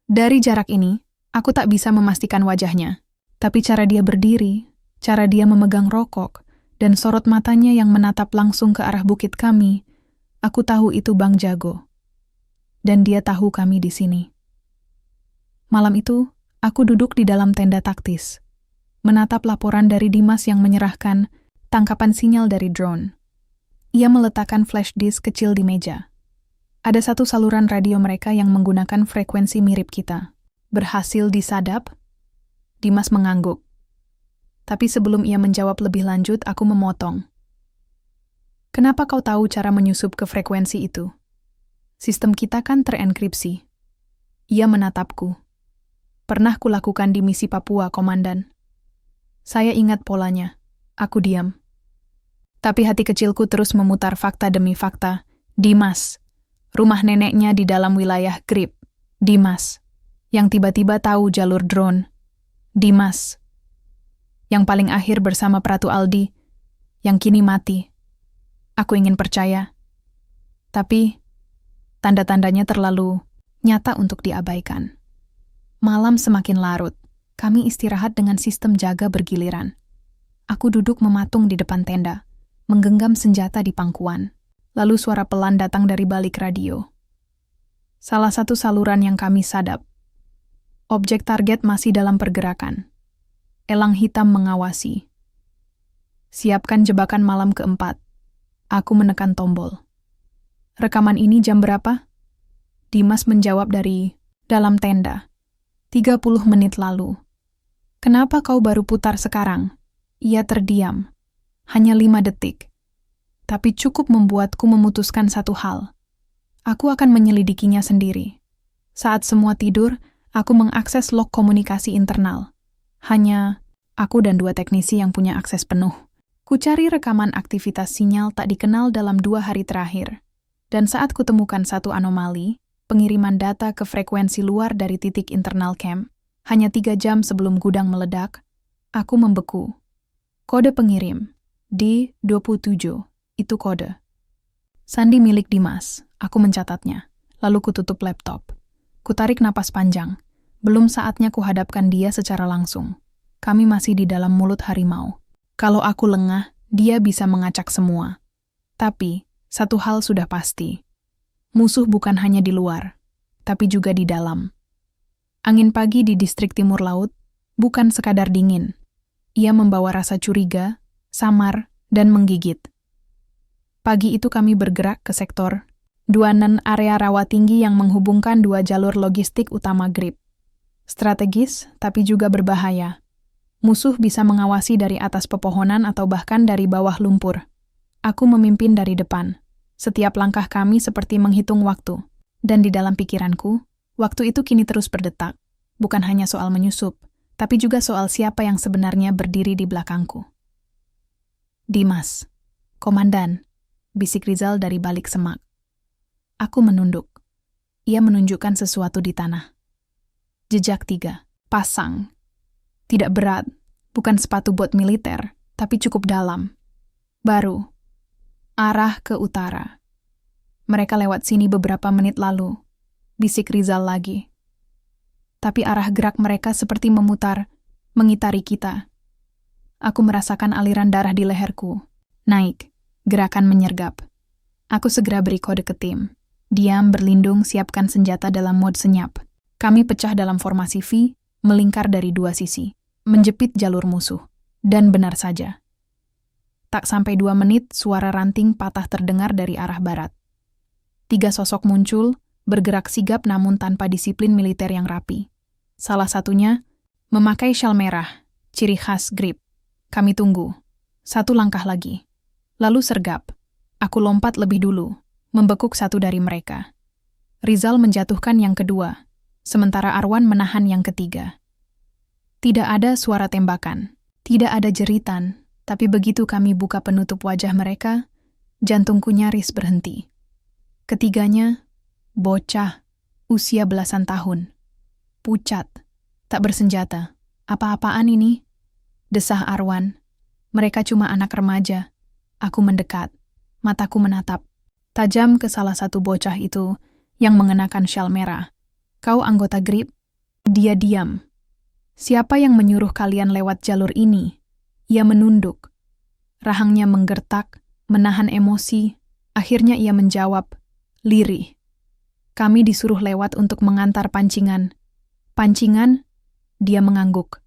Dari jarak ini, aku tak bisa memastikan wajahnya, tapi cara dia berdiri, cara dia memegang rokok, dan sorot matanya yang menatap langsung ke arah bukit kami, aku tahu itu Bang Jago. Dan dia tahu kami di sini. Malam itu, aku duduk di dalam tenda taktis, menatap laporan dari Dimas yang menyerahkan tangkapan sinyal dari drone. Ia meletakkan flash disk kecil di meja. Ada 1 saluran radio mereka yang menggunakan frekuensi mirip kita. Berhasil disadap? Dimas mengangguk. Tapi sebelum ia menjawab lebih lanjut, aku memotong. Kenapa kau tahu cara menyusup ke frekuensi itu? Sistem kita kan terenkripsi. Ia menatapku. Pernah kulakukan di misi Papua, Komandan. Saya ingat polanya. Aku diam. Tapi hati kecilku terus memutar fakta demi fakta. Dimas. Rumah neneknya di dalam wilayah grip. Dimas. Yang tiba-tiba tahu jalur drone. Dimas. Yang paling akhir bersama Pratu Aldi. Yang kini mati. Aku ingin percaya. Tapi tanda-tandanya terlalu nyata untuk diabaikan. Malam semakin larut. Kami istirahat dengan sistem jaga bergiliran. Aku duduk mematung di depan tenda, menggenggam senjata di pangkuan. Lalu suara pelan datang dari balik radio. Salah satu saluran yang kami sadap. Objek target masih dalam pergerakan. Elang hitam mengawasi. Siapkan jebakan malam keempat. Aku menekan tombol. Rekaman ini jam berapa? Dimas menjawab dari dalam tenda. 30 menit lalu. Kenapa kau baru putar sekarang? Ia terdiam. Hanya 5 detik. Tapi cukup membuatku memutuskan satu hal. Aku akan menyelidikinya sendiri. Saat semua tidur, aku mengakses log komunikasi internal. Hanya aku dan 2 teknisi yang punya akses penuh. Kucari rekaman aktivitas sinyal tak dikenal dalam 2 hari terakhir. Dan saat kutemukan satu anomali, pengiriman data ke frekuensi luar dari titik internal camp, hanya 3 jam sebelum gudang meledak, aku membeku. Kode pengirim, D27, itu kode. Sandi milik Dimas, aku mencatatnya, lalu kututup laptop. Kutarik napas panjang, belum saatnya kuhadapkan dia secara langsung. Kami masih di dalam mulut harimau. Kalau aku lengah, dia bisa mengacak semua. Tapi, satu hal sudah pasti. Musuh bukan hanya di luar, tapi juga di dalam. Angin pagi di distrik timur laut bukan sekadar dingin. Ia membawa rasa curiga, samar, dan menggigit. Pagi itu kami bergerak ke sektor 2 area rawa tinggi yang menghubungkan 2 jalur logistik utama GRIP. Strategis, tapi juga berbahaya. Musuh bisa mengawasi dari atas pepohonan atau bahkan dari bawah lumpur. Aku memimpin dari depan. Setiap langkah kami seperti menghitung waktu. Dan di dalam pikiranku, waktu itu kini terus berdetak. Bukan hanya soal menyusup, tapi juga soal siapa yang sebenarnya berdiri di belakangku. Dimas, komandan, bisik Rizal dari balik semak. Aku menunduk. Ia menunjukkan sesuatu di tanah. Jejak 3, pasang. Tidak berat, bukan sepatu bot militer, tapi cukup dalam. Baru. Arah ke utara. Mereka lewat sini beberapa menit lalu. Bisik Rizal lagi. Tapi arah gerak mereka seperti memutar, mengitari kita. Aku merasakan aliran darah di leherku. Naik, gerakan menyergap. Aku segera beri kode ke tim. Diam, berlindung, siapkan senjata dalam mode senyap. Kami pecah dalam formasi V, melingkar dari 2 sisi, menjepit jalur musuh. Dan benar saja. Tak sampai 2 menit, suara ranting patah terdengar dari arah barat. 3 sosok muncul, bergerak sigap namun tanpa disiplin militer yang rapi. Salah satunya, memakai syal merah, ciri khas GRIP. Kami tunggu. 1 langkah lagi. Lalu sergap. Aku lompat lebih dulu, membekuk satu dari mereka. Rizal menjatuhkan yang kedua, sementara Arwan menahan yang ketiga. Tidak ada suara tembakan, tidak ada jeritan, tapi begitu kami buka penutup wajah mereka, jantungku nyaris berhenti. Ketiganya, bocah, usia belasan tahun. Pucat, tak bersenjata. Apa-apaan ini? Desah Arwan. Mereka cuma anak remaja. Aku mendekat, mataku menatap. Tajam ke salah satu bocah itu yang mengenakan syal merah. Kau anggota GRIP? Dia diam. Siapa yang menyuruh kalian lewat jalur ini? Ia menunduk. Rahangnya menggertak, menahan emosi. Akhirnya ia menjawab, lirih. Kami disuruh lewat untuk mengantar pancingan. Pancingan? Dia mengangguk.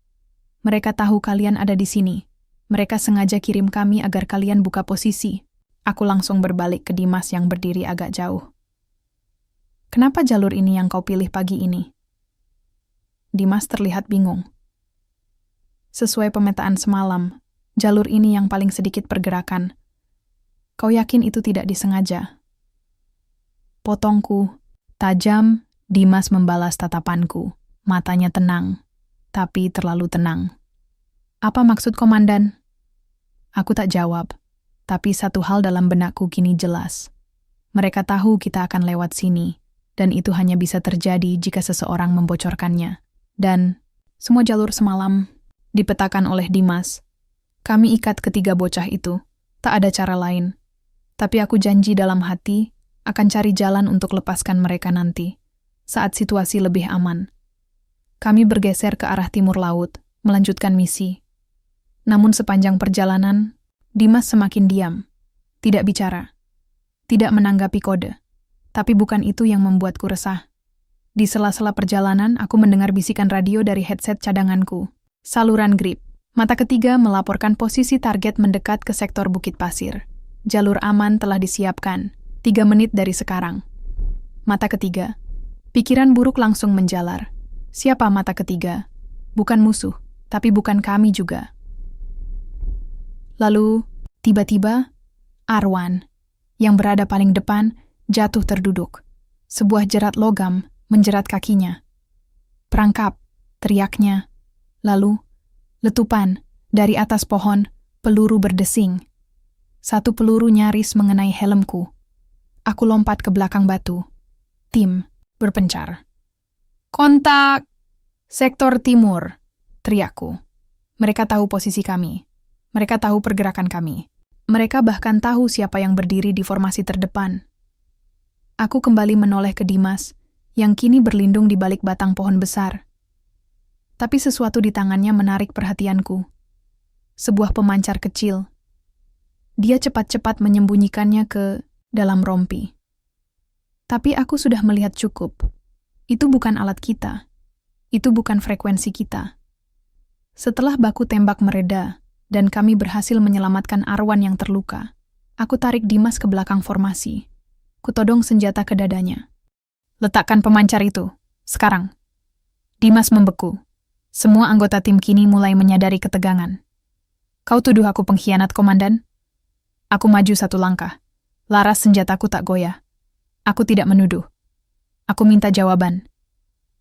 Mereka tahu kalian ada di sini. Mereka sengaja kirim kami agar kalian buka posisi. Aku langsung berbalik ke Dimas yang berdiri agak jauh. Kenapa jalur ini yang kau pilih pagi ini? Dimas terlihat bingung. Sesuai pemetaan semalam, jalur ini yang paling sedikit pergerakan. Kau yakin itu tidak disengaja? Potongku, tajam, Dimas membalas tatapanku. Matanya tenang, tapi terlalu tenang. Apa maksud komandan? Aku tak jawab, tapi satu hal dalam benakku kini jelas. Mereka tahu kita akan lewat sini, dan itu hanya bisa terjadi jika seseorang membocorkannya. Dan semua jalur semalam dipetakan oleh Dimas. Kami ikat ketiga bocah itu, tak ada cara lain. Tapi aku janji dalam hati akan cari jalan untuk lepaskan mereka nanti, saat situasi lebih aman. Kami bergeser ke arah timur laut, melanjutkan misi. Namun sepanjang perjalanan, Dimas semakin diam, tidak bicara, tidak menanggapi kode. Tapi bukan itu yang membuatku resah. Di sela-sela perjalanan, aku mendengar bisikan radio dari headset cadanganku. Saluran GRIP. Mata ketiga melaporkan posisi target mendekat ke sektor Bukit Pasir. Jalur aman telah disiapkan, 3 menit dari sekarang. Mata ketiga. Pikiran buruk langsung menjalar. Siapa mata ketiga? Bukan musuh, tapi bukan kami juga. Lalu, tiba-tiba, Arwan, yang berada paling depan, jatuh terduduk. Sebuah jerat logam menjerat kakinya. Perangkap, teriaknya. Lalu, letupan, dari atas pohon, peluru berdesing. Satu peluru nyaris mengenai helmku. Aku lompat ke belakang batu. Tim berpencar. Kontak! Sektor timur, teriakku. Mereka tahu posisi kami. Mereka tahu pergerakan kami. Mereka bahkan tahu siapa yang berdiri di formasi terdepan. Aku kembali menoleh ke Dimas, yang kini berlindung di balik batang pohon besar. Tapi sesuatu di tangannya menarik perhatianku. Sebuah pemancar kecil. Dia cepat-cepat menyembunyikannya ke dalam rompi. Tapi aku sudah melihat cukup. Itu bukan alat kita. Itu bukan frekuensi kita. Setelah baku tembak mereda, dan kami berhasil menyelamatkan Arwan yang terluka, aku tarik Dimas ke belakang formasi. Kutodong senjata ke dadanya. Letakkan pemancar itu, sekarang. Dimas membeku. Semua anggota tim kini mulai menyadari ketegangan. Kau tuduh aku pengkhianat, Komandan? Aku maju satu langkah. Laras senjataku tak goyah. Aku tidak menuduh. Aku minta jawaban.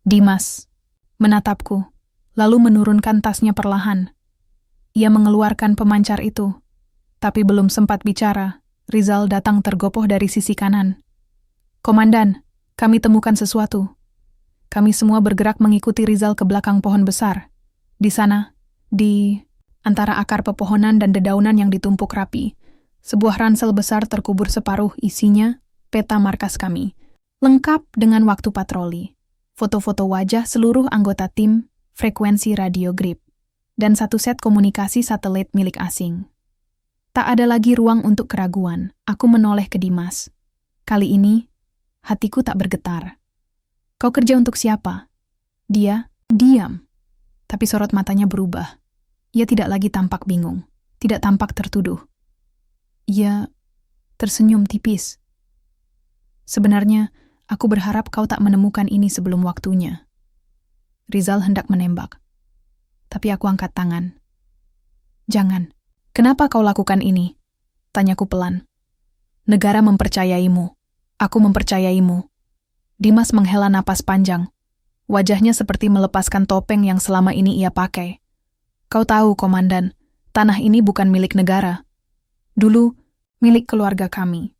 Dimas menatapku, lalu menurunkan tasnya perlahan. Ia mengeluarkan pemancar itu. Tapi belum sempat bicara, Rizal datang tergopoh dari sisi kanan. Komandan, kami temukan sesuatu. Kami semua bergerak mengikuti Rizal ke belakang pohon besar. Di sana, di antara akar pepohonan dan dedaunan yang ditumpuk rapi, sebuah ransel besar terkubur separuh, isinya peta markas kami, lengkap dengan waktu patroli, foto-foto wajah seluruh anggota tim, frekuensi radio grip, dan satu set komunikasi satelit milik asing. Tak ada lagi ruang untuk keraguan. Aku menoleh ke Dimas. Kali ini, hatiku tak bergetar. Kau kerja untuk siapa? Dia diam, tapi sorot matanya berubah. Ia tidak lagi tampak bingung, tidak tampak tertuduh. Ia tersenyum tipis. Sebenarnya, aku berharap kau tak menemukan ini sebelum waktunya. Rizal hendak menembak. Tapi aku angkat tangan. Jangan. Kenapa kau lakukan ini? Tanyaku pelan. Negara mempercayaimu. Aku mempercayaimu. Dimas menghela napas panjang. Wajahnya seperti melepaskan topeng yang selama ini ia pakai. Kau tahu, Komandan, tanah ini bukan milik negara. Dulu, milik keluarga kami.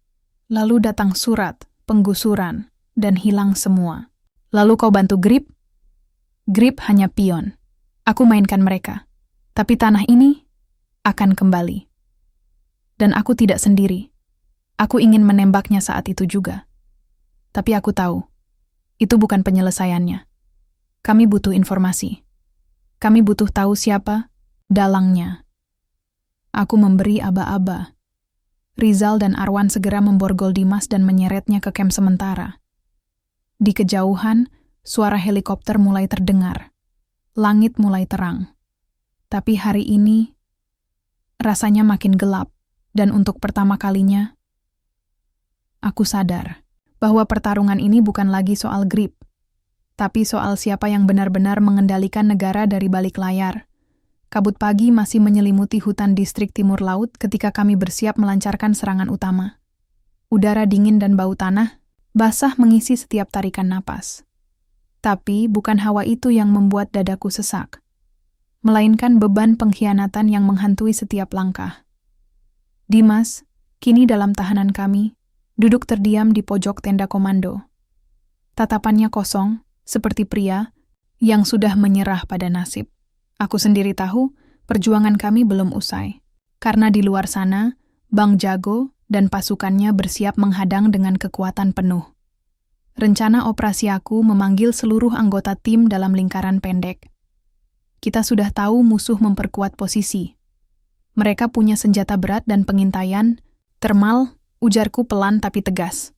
Lalu datang surat, penggusuran, dan hilang semua. Lalu kau bantu Grip? Grip hanya pion. Aku mainkan mereka. Tapi tanah ini akan kembali. Dan aku tidak sendiri. Aku ingin menembaknya saat itu juga. Tapi aku tahu, itu bukan penyelesaiannya. Kami butuh informasi. Kami butuh tahu siapa dalangnya. Aku memberi aba-aba. Rizal dan Arwan segera memborgol Dimas dan menyeretnya ke kamp sementara. Di kejauhan, suara helikopter mulai terdengar. Langit mulai terang. Tapi hari ini, rasanya makin gelap, dan untuk pertama kalinya, aku sadar bahwa pertarungan ini bukan lagi soal Grip, tapi soal siapa yang benar-benar mengendalikan negara dari balik layar. Kabut pagi masih menyelimuti hutan distrik timur laut ketika kami bersiap melancarkan serangan utama. Udara dingin dan bau tanah basah mengisi setiap tarikan napas. Tapi bukan hawa itu yang membuat dadaku sesak, melainkan beban pengkhianatan yang menghantui setiap langkah. Dimas, kini dalam tahanan kami, duduk terdiam di pojok tenda komando. Tatapannya kosong, seperti pria yang sudah menyerah pada nasib. Aku sendiri tahu perjuangan kami belum usai, karena di luar sana, Bang Jago dan pasukannya bersiap menghadang dengan kekuatan penuh. Rencana operasi aku memanggil seluruh anggota tim dalam lingkaran pendek. Kita sudah tahu musuh memperkuat posisi. Mereka punya senjata berat dan pengintaian, termal, ujarku pelan tapi tegas.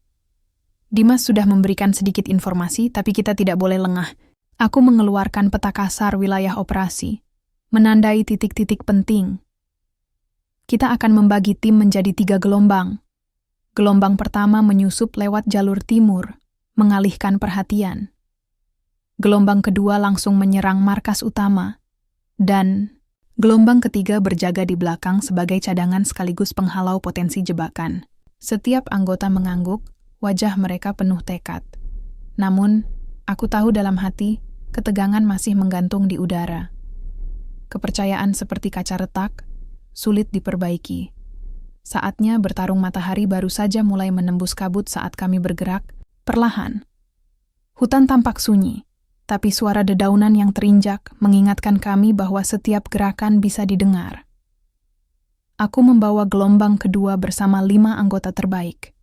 Dimas sudah memberikan sedikit informasi, tapi kita tidak boleh lengah. Aku mengeluarkan peta kasar wilayah operasi, menandai titik-titik penting. Kita akan membagi tim menjadi 3 gelombang. Gelombang pertama menyusup lewat jalur timur, mengalihkan perhatian. Gelombang kedua langsung menyerang markas utama, dan gelombang ketiga berjaga di belakang sebagai cadangan sekaligus penghalau potensi jebakan. Setiap anggota mengangguk, wajah mereka penuh tekad. Namun, aku tahu dalam hati, ketegangan masih menggantung di udara. Kepercayaan seperti kaca retak, sulit diperbaiki. Saatnya bertarung matahari baru saja mulai menembus kabut saat kami bergerak, perlahan. Hutan tampak sunyi, tapi suara dedaunan yang terinjak mengingatkan kami bahwa setiap gerakan bisa didengar. Aku membawa gelombang kedua bersama 5 anggota terbaik.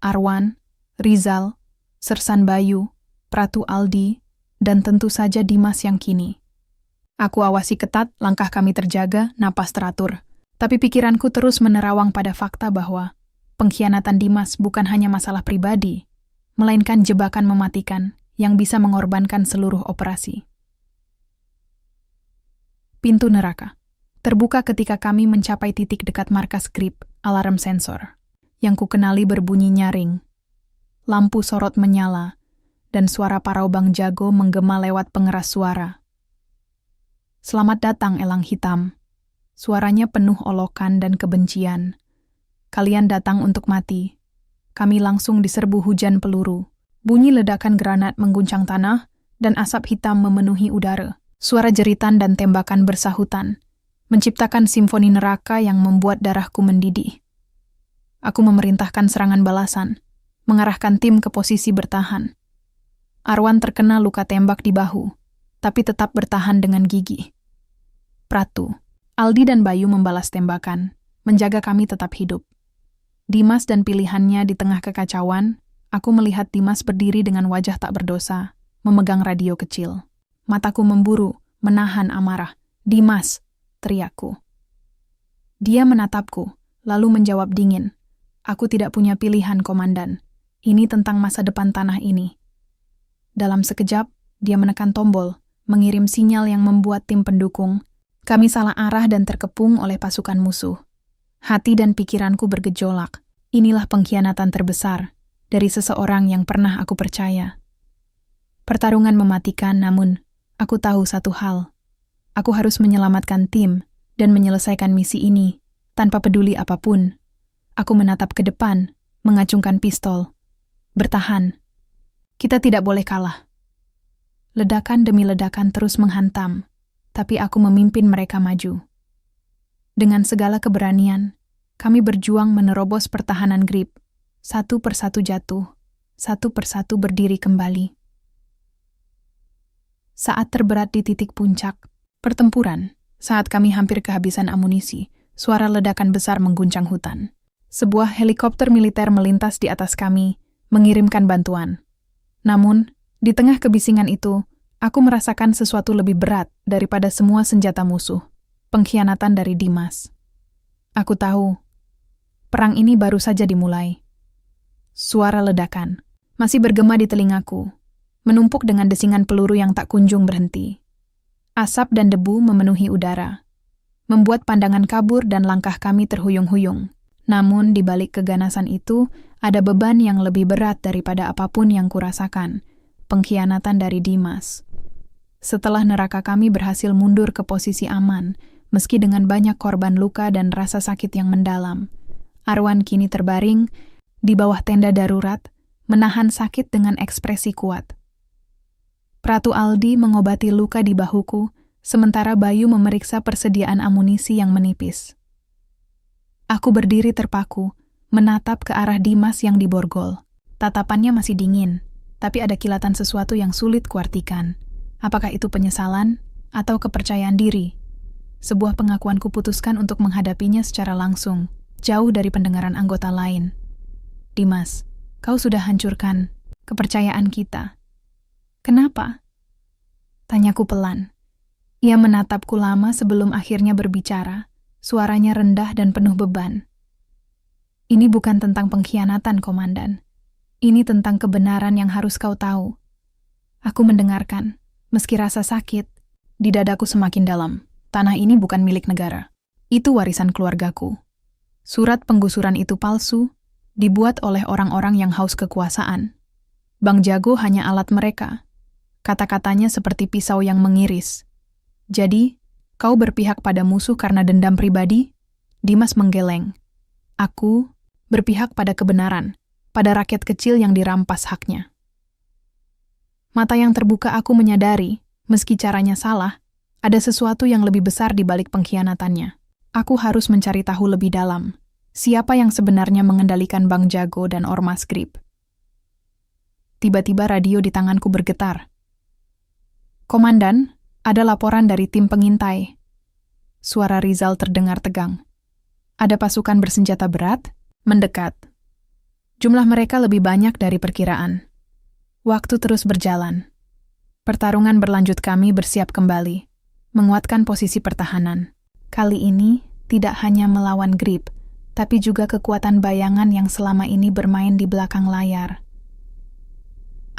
Arwan, Rizal, Sersan Bayu, Pratu Aldi, dan tentu saja Dimas yang kini. Aku awasi ketat, langkah kami terjaga, napas teratur. Tapi pikiranku terus menerawang pada fakta bahwa pengkhianatan Dimas bukan hanya masalah pribadi, melainkan jebakan mematikan yang bisa mengorbankan seluruh operasi. Pintu neraka terbuka ketika kami mencapai titik dekat markas grip alarm sensor. Yang kukenali berbunyi nyaring. Lampu sorot menyala, dan suara parau Bang Jago menggema lewat pengeras suara. Selamat datang, Elang Hitam. Suaranya penuh olokan dan kebencian. Kalian datang untuk mati. Kami langsung diserbu hujan peluru. Bunyi ledakan granat mengguncang tanah, dan asap hitam memenuhi udara. Suara jeritan dan tembakan bersahutan, menciptakan simfoni neraka yang membuat darahku mendidih. Aku memerintahkan serangan balasan, mengarahkan tim ke posisi bertahan. Arwan terkena luka tembak di bahu, tapi tetap bertahan dengan gigih. Pratu, Aldi dan Bayu membalas tembakan, menjaga kami tetap hidup. Dimas dan pilihannya di tengah kekacauan, aku melihat Dimas berdiri dengan wajah tak berdosa, memegang radio kecil. Mataku memburu, menahan amarah. Dimas, teriakku. Dia menatapku, lalu menjawab dingin. Aku tidak punya pilihan, Komandan. Ini tentang masa depan tanah ini. Dalam sekejap, dia menekan tombol, mengirim sinyal yang membuat tim pendukung. Kami salah arah dan terkepung oleh pasukan musuh. Hati dan pikiranku bergejolak. Inilah pengkhianatan terbesar dari seseorang yang pernah aku percaya. Pertarungan mematikan, namun aku tahu satu hal. Aku harus menyelamatkan tim dan menyelesaikan misi ini tanpa peduli apapun. Aku menatap ke depan, mengacungkan pistol. Bertahan. Kita tidak boleh kalah. Ledakan demi ledakan terus menghantam. Tapi aku memimpin mereka maju. Dengan segala keberanian, kami berjuang menerobos pertahanan grip. Satu persatu jatuh, satu persatu berdiri kembali. Saat terberat di titik puncak, pertempuran, saat kami hampir kehabisan amunisi, suara ledakan besar mengguncang hutan. Sebuah helikopter militer melintas di atas kami, mengirimkan bantuan. Namun, di tengah kebisingan itu, aku merasakan sesuatu lebih berat daripada semua senjata musuh. Pengkhianatan dari Dimas. Aku tahu, perang ini baru saja dimulai. Suara ledakan masih bergema di telingaku, menumpuk dengan desingan peluru yang tak kunjung berhenti. Asap dan debu memenuhi udara, membuat pandangan kabur dan langkah kami terhuyung-huyung. Namun di balik keganasan itu, ada beban yang lebih berat daripada apapun yang kurasakan. Pengkhianatan dari Dimas. Setelah neraka kami berhasil mundur ke posisi aman, meski dengan banyak korban luka dan rasa sakit yang mendalam. Arwan kini terbaring di bawah tenda darurat, menahan sakit dengan ekspresi kuat. Pratu Aldi mengobati luka di bahuku, sementara Bayu memeriksa persediaan amunisi yang menipis. Aku berdiri terpaku, menatap ke arah Dimas yang diborgol. Tatapannya masih dingin, tapi ada kilatan sesuatu yang sulit kuartikan. Apakah itu penyesalan atau kepercayaan diri? Sebuah pengakuan kuputuskan untuk menghadapinya secara langsung, jauh dari pendengaran anggota lain. Dimas, kau sudah hancurkan kepercayaan kita. Kenapa? Tanyaku pelan. Ia menatapku lama sebelum akhirnya berbicara, suaranya rendah dan penuh beban. Ini bukan tentang pengkhianatan, Komandan. Ini tentang kebenaran yang harus kau tahu. Aku mendengarkan. Meski rasa sakit, di dadaku semakin dalam. Tanah ini bukan milik negara. Itu warisan keluargaku. Surat penggusuran itu palsu, dibuat oleh orang-orang yang haus kekuasaan. Bang Jago hanya alat mereka. Kata-katanya seperti pisau yang mengiris. Jadi, kau berpihak pada musuh karena dendam pribadi? Dimas menggeleng. Aku berpihak pada kebenaran, pada rakyat kecil yang dirampas haknya. Mata yang terbuka aku menyadari, meski caranya salah, ada sesuatu yang lebih besar di balik pengkhianatannya. Aku harus mencari tahu lebih dalam, siapa yang sebenarnya mengendalikan Bang Jago dan Ormas Grip. Tiba-tiba radio di tanganku bergetar. Komandan, ada laporan dari tim pengintai. Suara Rizal terdengar tegang. Ada pasukan bersenjata berat mendekat. Jumlah mereka lebih banyak dari perkiraan. Waktu terus berjalan. Pertarungan berlanjut, kami bersiap kembali, menguatkan posisi pertahanan. Kali ini tidak hanya melawan Grip, tapi juga kekuatan bayangan yang selama ini bermain di belakang layar.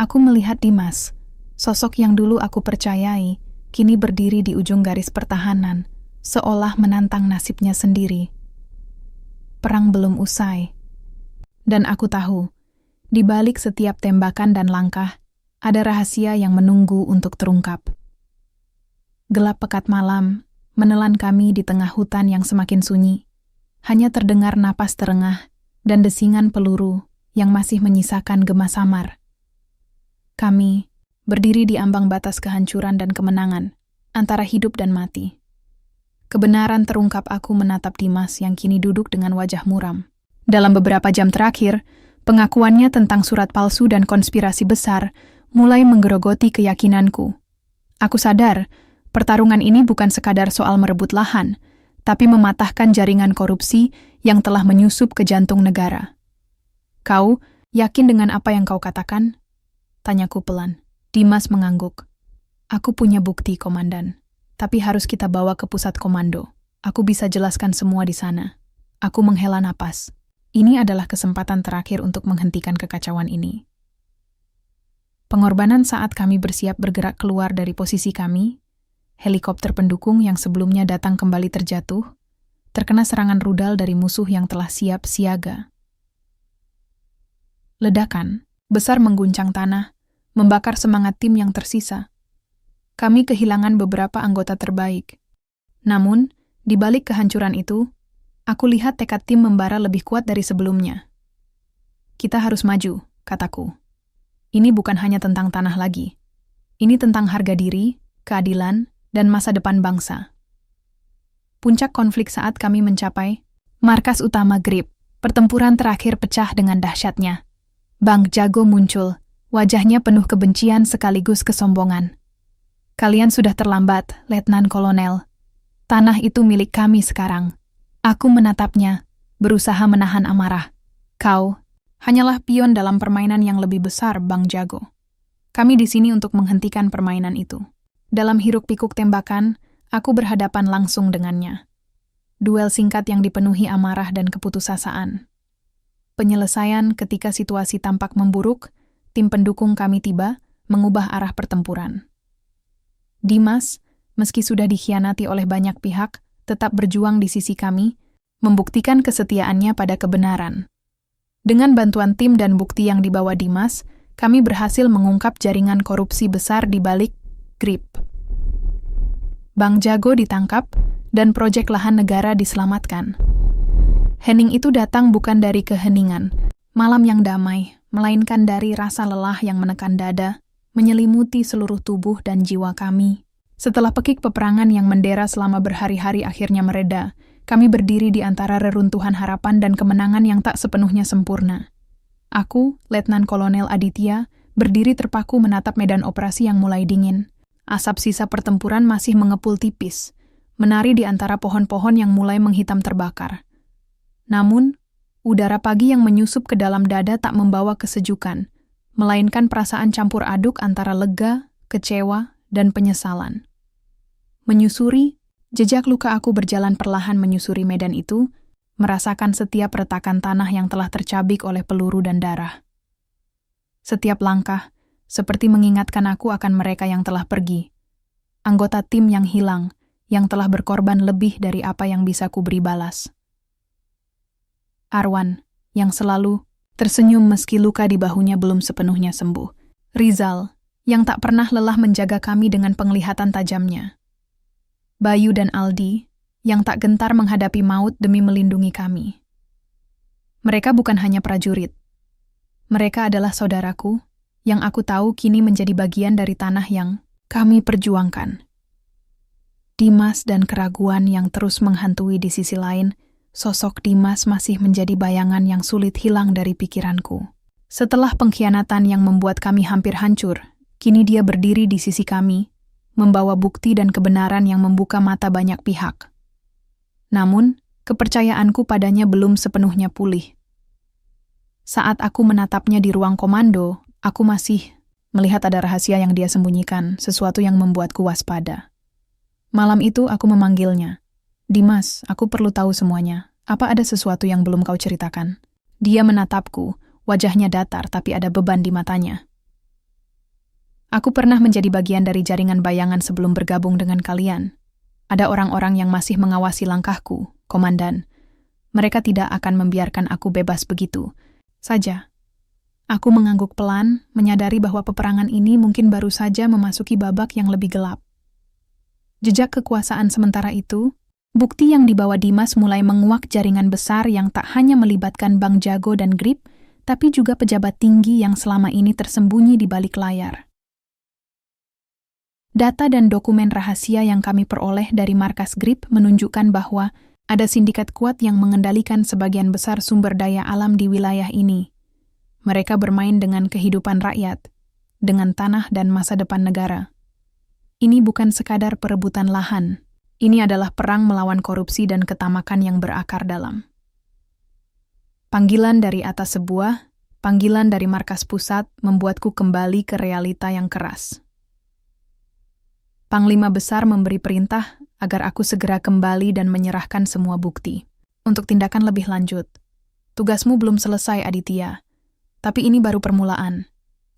Aku melihat Dimas, sosok yang dulu aku percayai, kini berdiri di ujung garis pertahanan, seolah menantang nasibnya sendiri. Perang belum usai. Dan aku tahu, di balik setiap tembakan dan langkah, ada rahasia yang menunggu untuk terungkap. Gelap pekat malam menelan kami di tengah hutan yang semakin sunyi. Hanya terdengar napas terengah dan desingan peluru yang masih menyisakan gema samar. Kami berdiri di ambang batas kehancuran dan kemenangan, antara hidup dan mati. Kebenaran terungkap. Aku menatap Dimas yang kini duduk dengan wajah muram. Dalam beberapa jam terakhir, pengakuannya tentang surat palsu dan konspirasi besar mulai menggerogoti keyakinanku. Aku sadar, pertarungan ini bukan sekadar soal merebut lahan, tapi mematahkan jaringan korupsi yang telah menyusup ke jantung negara. Kau yakin dengan apa yang kau katakan? Tanyaku pelan. Dimas mengangguk. Aku punya bukti, Komandan. Tapi harus kita bawa ke pusat komando. Aku bisa jelaskan semua di sana. Aku menghela napas. Ini adalah kesempatan terakhir untuk menghentikan kekacauan ini. Pengorbanan saat kami bersiap bergerak keluar dari posisi kami, helikopter pendukung yang sebelumnya datang kembali terjatuh, terkena serangan rudal dari musuh yang telah siap siaga. Ledakan besar mengguncang tanah, membakar semangat tim yang tersisa. Kami kehilangan beberapa anggota terbaik. Namun, di balik kehancuran itu, aku lihat tekad tim membara lebih kuat dari sebelumnya. Kita harus maju, kataku. Ini bukan hanya tentang tanah lagi. Ini tentang harga diri, keadilan, dan masa depan bangsa. Puncak konflik saat kami mencapai markas utama Grip. Pertempuran terakhir pecah dengan dahsyatnya. Bang Jago muncul, wajahnya penuh kebencian sekaligus kesombongan. Kalian sudah terlambat, Letnan Kolonel. Tanah itu milik kami sekarang. Aku menatapnya, berusaha menahan amarah. Kau hanyalah pion dalam permainan yang lebih besar, Bang Jago. Kami di sini untuk menghentikan permainan itu. Dalam hiruk-pikuk tembakan, aku berhadapan langsung dengannya. Duel singkat yang dipenuhi amarah dan keputusasaan. Penyelesaian ketika situasi tampak memburuk, tim pendukung kami tiba, mengubah arah pertempuran. Dimas, meski sudah dikhianati oleh banyak pihak, tetap berjuang di sisi kami, membuktikan kesetiaannya pada kebenaran. Dengan bantuan tim dan bukti yang dibawa Dimas, kami berhasil mengungkap jaringan korupsi besar di balik Grip. Bang Jago ditangkap, dan proyek lahan negara diselamatkan. Hening itu datang bukan dari keheningan, malam yang damai, melainkan dari rasa lelah yang menekan dada, menyelimuti seluruh tubuh dan jiwa kami. Setelah pekik peperangan yang mendera selama berhari-hari akhirnya mereda, kami berdiri di antara reruntuhan harapan dan kemenangan yang tak sepenuhnya sempurna. Aku, Letnan Kolonel Aditya, berdiri terpaku menatap medan operasi yang mulai dingin. Asap sisa pertempuran masih mengepul tipis, menari di antara pohon-pohon yang mulai menghitam terbakar. Namun, udara pagi yang menyusup ke dalam dada tak membawa kesejukan, melainkan perasaan campur aduk antara lega, kecewa, dan penyesalan. Menyusuri, jejak luka aku berjalan perlahan menyusuri medan itu, merasakan setiap retakan tanah yang telah tercabik oleh peluru dan darah. Setiap langkah, seperti mengingatkan aku akan mereka yang telah pergi. Anggota tim yang hilang, yang telah berkorban lebih dari apa yang bisa kuberi balas. Arwan, yang selalu tersenyum meski luka di bahunya belum sepenuhnya sembuh. Rizal, yang tak pernah lelah menjaga kami dengan penglihatan tajamnya. Bayu dan Aldi, yang tak gentar menghadapi maut demi melindungi kami. Mereka bukan hanya prajurit. Mereka adalah saudaraku, yang aku tahu kini menjadi bagian dari tanah yang kami perjuangkan. Dimas dan keraguan yang terus menghantui di sisi lain, sosok Dimas masih menjadi bayangan yang sulit hilang dari pikiranku. Setelah pengkhianatan yang membuat kami hampir hancur, kini dia berdiri di sisi kami, membawa bukti dan kebenaran yang membuka mata banyak pihak. Namun, kepercayaanku padanya belum sepenuhnya pulih. Saat aku menatapnya di ruang komando, aku masih melihat ada rahasia yang dia sembunyikan, sesuatu yang membuatku waspada. Malam itu aku memanggilnya. Dimas, aku perlu tahu semuanya. Apa ada sesuatu yang belum kau ceritakan? Dia menatapku, wajahnya datar tapi ada beban di matanya. Aku pernah menjadi bagian dari jaringan bayangan sebelum bergabung dengan kalian. Ada orang-orang yang masih mengawasi langkahku, Komandan. Mereka tidak akan membiarkan aku bebas begitu saja. Aku mengangguk pelan, menyadari bahwa peperangan ini mungkin baru saja memasuki babak yang lebih gelap. Jejak kekuasaan sementara itu, bukti yang dibawa Dimas mulai menguak jaringan besar yang tak hanya melibatkan Bang Jago dan Grip, tapi juga pejabat tinggi yang selama ini tersembunyi di balik layar. Data dan dokumen rahasia yang kami peroleh dari markas Grip menunjukkan bahwa ada sindikat kuat yang mengendalikan sebagian besar sumber daya alam di wilayah ini. Mereka bermain dengan kehidupan rakyat, dengan tanah dan masa depan negara. Ini bukan sekadar perebutan lahan, ini adalah perang melawan korupsi dan ketamakan yang berakar dalam. Panggilan dari atas sebuah, panggilan dari markas pusat membuatku kembali ke realita yang keras. Panglima Besar memberi perintah agar aku segera kembali dan menyerahkan semua bukti. Untuk tindakan lebih lanjut, tugasmu belum selesai, Aditya. Tapi ini baru permulaan.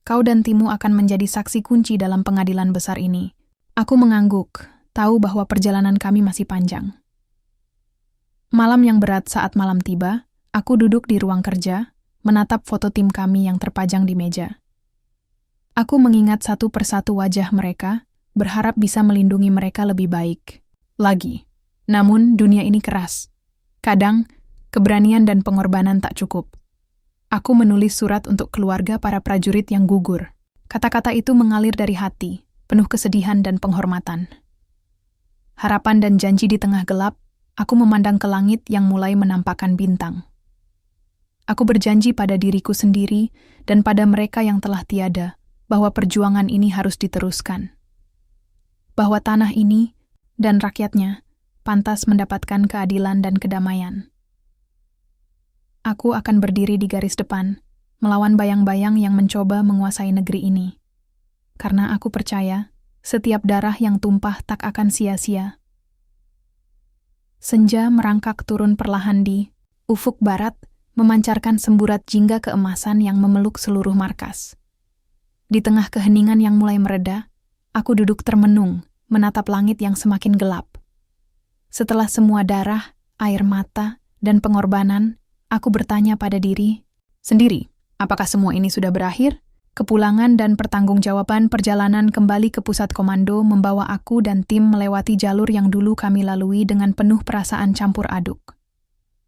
Kau dan timmu akan menjadi saksi kunci dalam pengadilan besar ini. Aku mengangguk, tahu bahwa perjalanan kami masih panjang. Malam yang berat saat malam tiba, aku duduk di ruang kerja, menatap foto tim kami yang terpajang di meja. Aku mengingat satu persatu wajah mereka, berharap bisa melindungi mereka lebih baik lagi. Namun, dunia ini keras. Kadang, keberanian dan pengorbanan tak cukup. Aku menulis surat untuk keluarga para prajurit yang gugur. Kata-kata itu mengalir dari hati, penuh kesedihan dan penghormatan. Harapan dan janji di tengah gelap, aku memandang ke langit yang mulai menampakkan bintang. Aku berjanji pada diriku sendiri dan pada mereka yang telah tiada, bahwa perjuangan ini harus diteruskan. Bahwa tanah ini dan rakyatnya pantas mendapatkan keadilan dan kedamaian. Aku akan berdiri di garis depan, melawan bayang-bayang yang mencoba menguasai negeri ini. Karena aku percaya, setiap darah yang tumpah tak akan sia-sia. Senja merangkak turun perlahan di ufuk barat, memancarkan semburat jingga keemasan yang memeluk seluruh markas. Di tengah keheningan yang mulai mereda, aku duduk termenung, menatap langit yang semakin gelap. Setelah semua darah, air mata, dan pengorbanan, aku bertanya pada diri sendiri, apakah semua ini sudah berakhir? Kepulangan dan pertanggungjawaban perjalanan kembali ke pusat komando membawa aku dan tim melewati jalur yang dulu kami lalui dengan penuh perasaan campur aduk.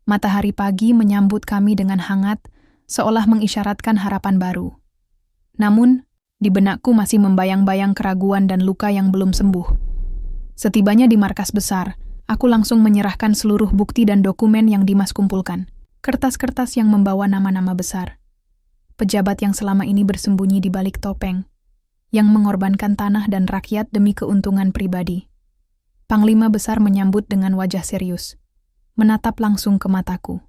Matahari pagi menyambut kami dengan hangat, seolah mengisyaratkan harapan baru. Namun, di benakku masih membayang-bayang keraguan dan luka yang belum sembuh. Setibanya di markas besar, aku langsung menyerahkan seluruh bukti dan dokumen yang Dimas kumpulkan. Kertas-kertas yang membawa nama-nama besar. Pejabat yang selama ini bersembunyi di balik topeng, yang mengorbankan tanah dan rakyat demi keuntungan pribadi. Panglima Besar menyambut dengan wajah serius, menatap langsung ke mataku.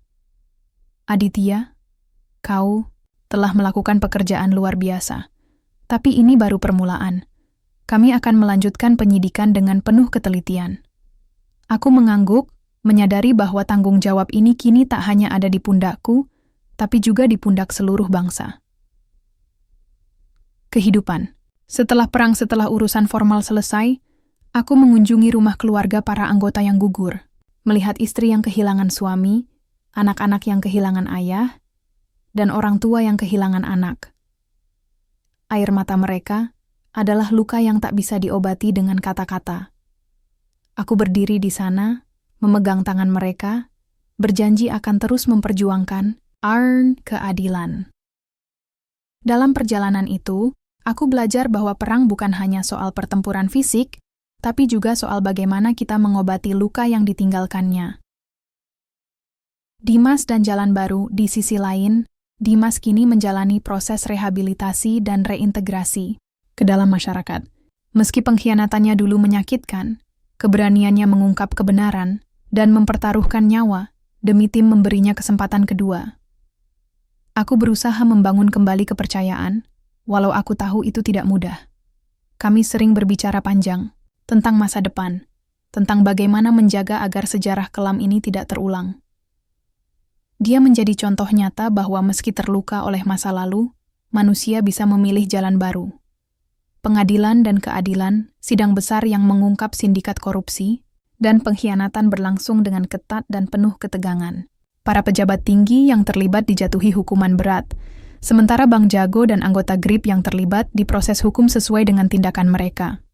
Aditya, kau telah melakukan pekerjaan luar biasa. Tapi ini baru permulaan. Kami akan melanjutkan penyidikan dengan penuh ketelitian. Aku mengangguk, menyadari bahwa tanggung jawab ini kini tak hanya ada di pundakku, tapi juga di pundak seluruh bangsa. Kehidupan. Setelah urusan formal selesai, aku mengunjungi rumah keluarga para anggota yang gugur, melihat istri yang kehilangan suami, anak-anak yang kehilangan ayah, dan orang tua yang kehilangan anak. Air mata mereka adalah luka yang tak bisa diobati dengan kata-kata. Aku berdiri di sana, memegang tangan mereka, berjanji akan terus memperjuangkan keadilan. Dalam perjalanan itu, aku belajar bahwa perang bukan hanya soal pertempuran fisik, tapi juga soal bagaimana kita mengobati luka yang ditinggalkannya. Dimas dan Jalan Baru di sisi lain, Dimas kini menjalani proses rehabilitasi dan reintegrasi ke dalam masyarakat. Meski pengkhianatannya dulu menyakitkan, keberaniannya mengungkap kebenaran dan mempertaruhkan nyawa demi tim memberinya kesempatan kedua. Aku berusaha membangun kembali kepercayaan, walau aku tahu itu tidak mudah. Kami sering berbicara panjang tentang masa depan, tentang bagaimana menjaga agar sejarah kelam ini tidak terulang. Dia menjadi contoh nyata bahwa meski terluka oleh masa lalu, manusia bisa memilih jalan baru. Pengadilan dan keadilan, sidang besar yang mengungkap sindikat korupsi, dan pengkhianatan berlangsung dengan ketat dan penuh ketegangan. Para pejabat tinggi yang terlibat dijatuhi hukuman berat, sementara Bang Jago dan anggota GRIP yang terlibat diproses hukum sesuai dengan tindakan mereka.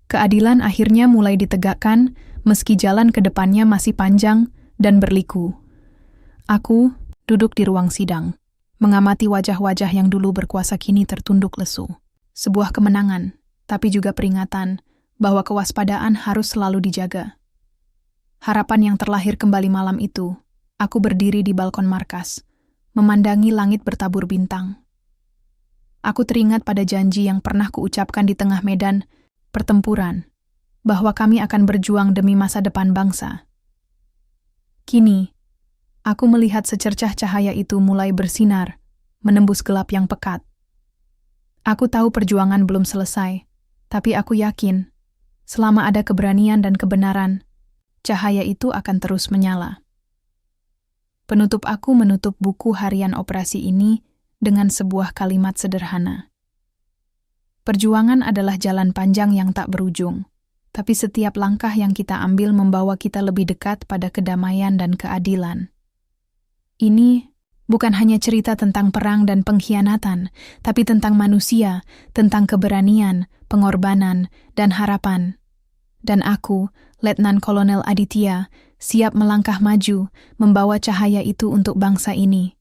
Keadilan akhirnya mulai ditegakkan, meski jalan ke depannya masih panjang dan berliku. Aku duduk di ruang sidang, mengamati wajah-wajah yang dulu berkuasa kini tertunduk lesu. Sebuah kemenangan, tapi juga peringatan bahwa kewaspadaan harus selalu dijaga. Harapan yang terlahir kembali malam itu, aku berdiri di balkon markas, memandangi langit bertabur bintang. Aku teringat pada janji yang pernah kuucapkan di tengah medan pertempuran, bahwa kami akan berjuang demi masa depan bangsa. Kini, aku melihat secercah cahaya itu mulai bersinar, menembus gelap yang pekat. Aku tahu perjuangan belum selesai, tapi aku yakin, selama ada keberanian dan kebenaran, cahaya itu akan terus menyala. Penutup aku menutup buku harian operasi ini dengan sebuah kalimat sederhana. Perjuangan adalah jalan panjang yang tak berujung, tapi setiap langkah yang kita ambil membawa kita lebih dekat pada kedamaian dan keadilan. Ini bukan hanya cerita tentang perang dan pengkhianatan, tapi tentang manusia, tentang keberanian, pengorbanan, dan harapan. Dan aku, Letnan Kolonel Aditya, siap melangkah maju, membawa cahaya itu untuk bangsa ini.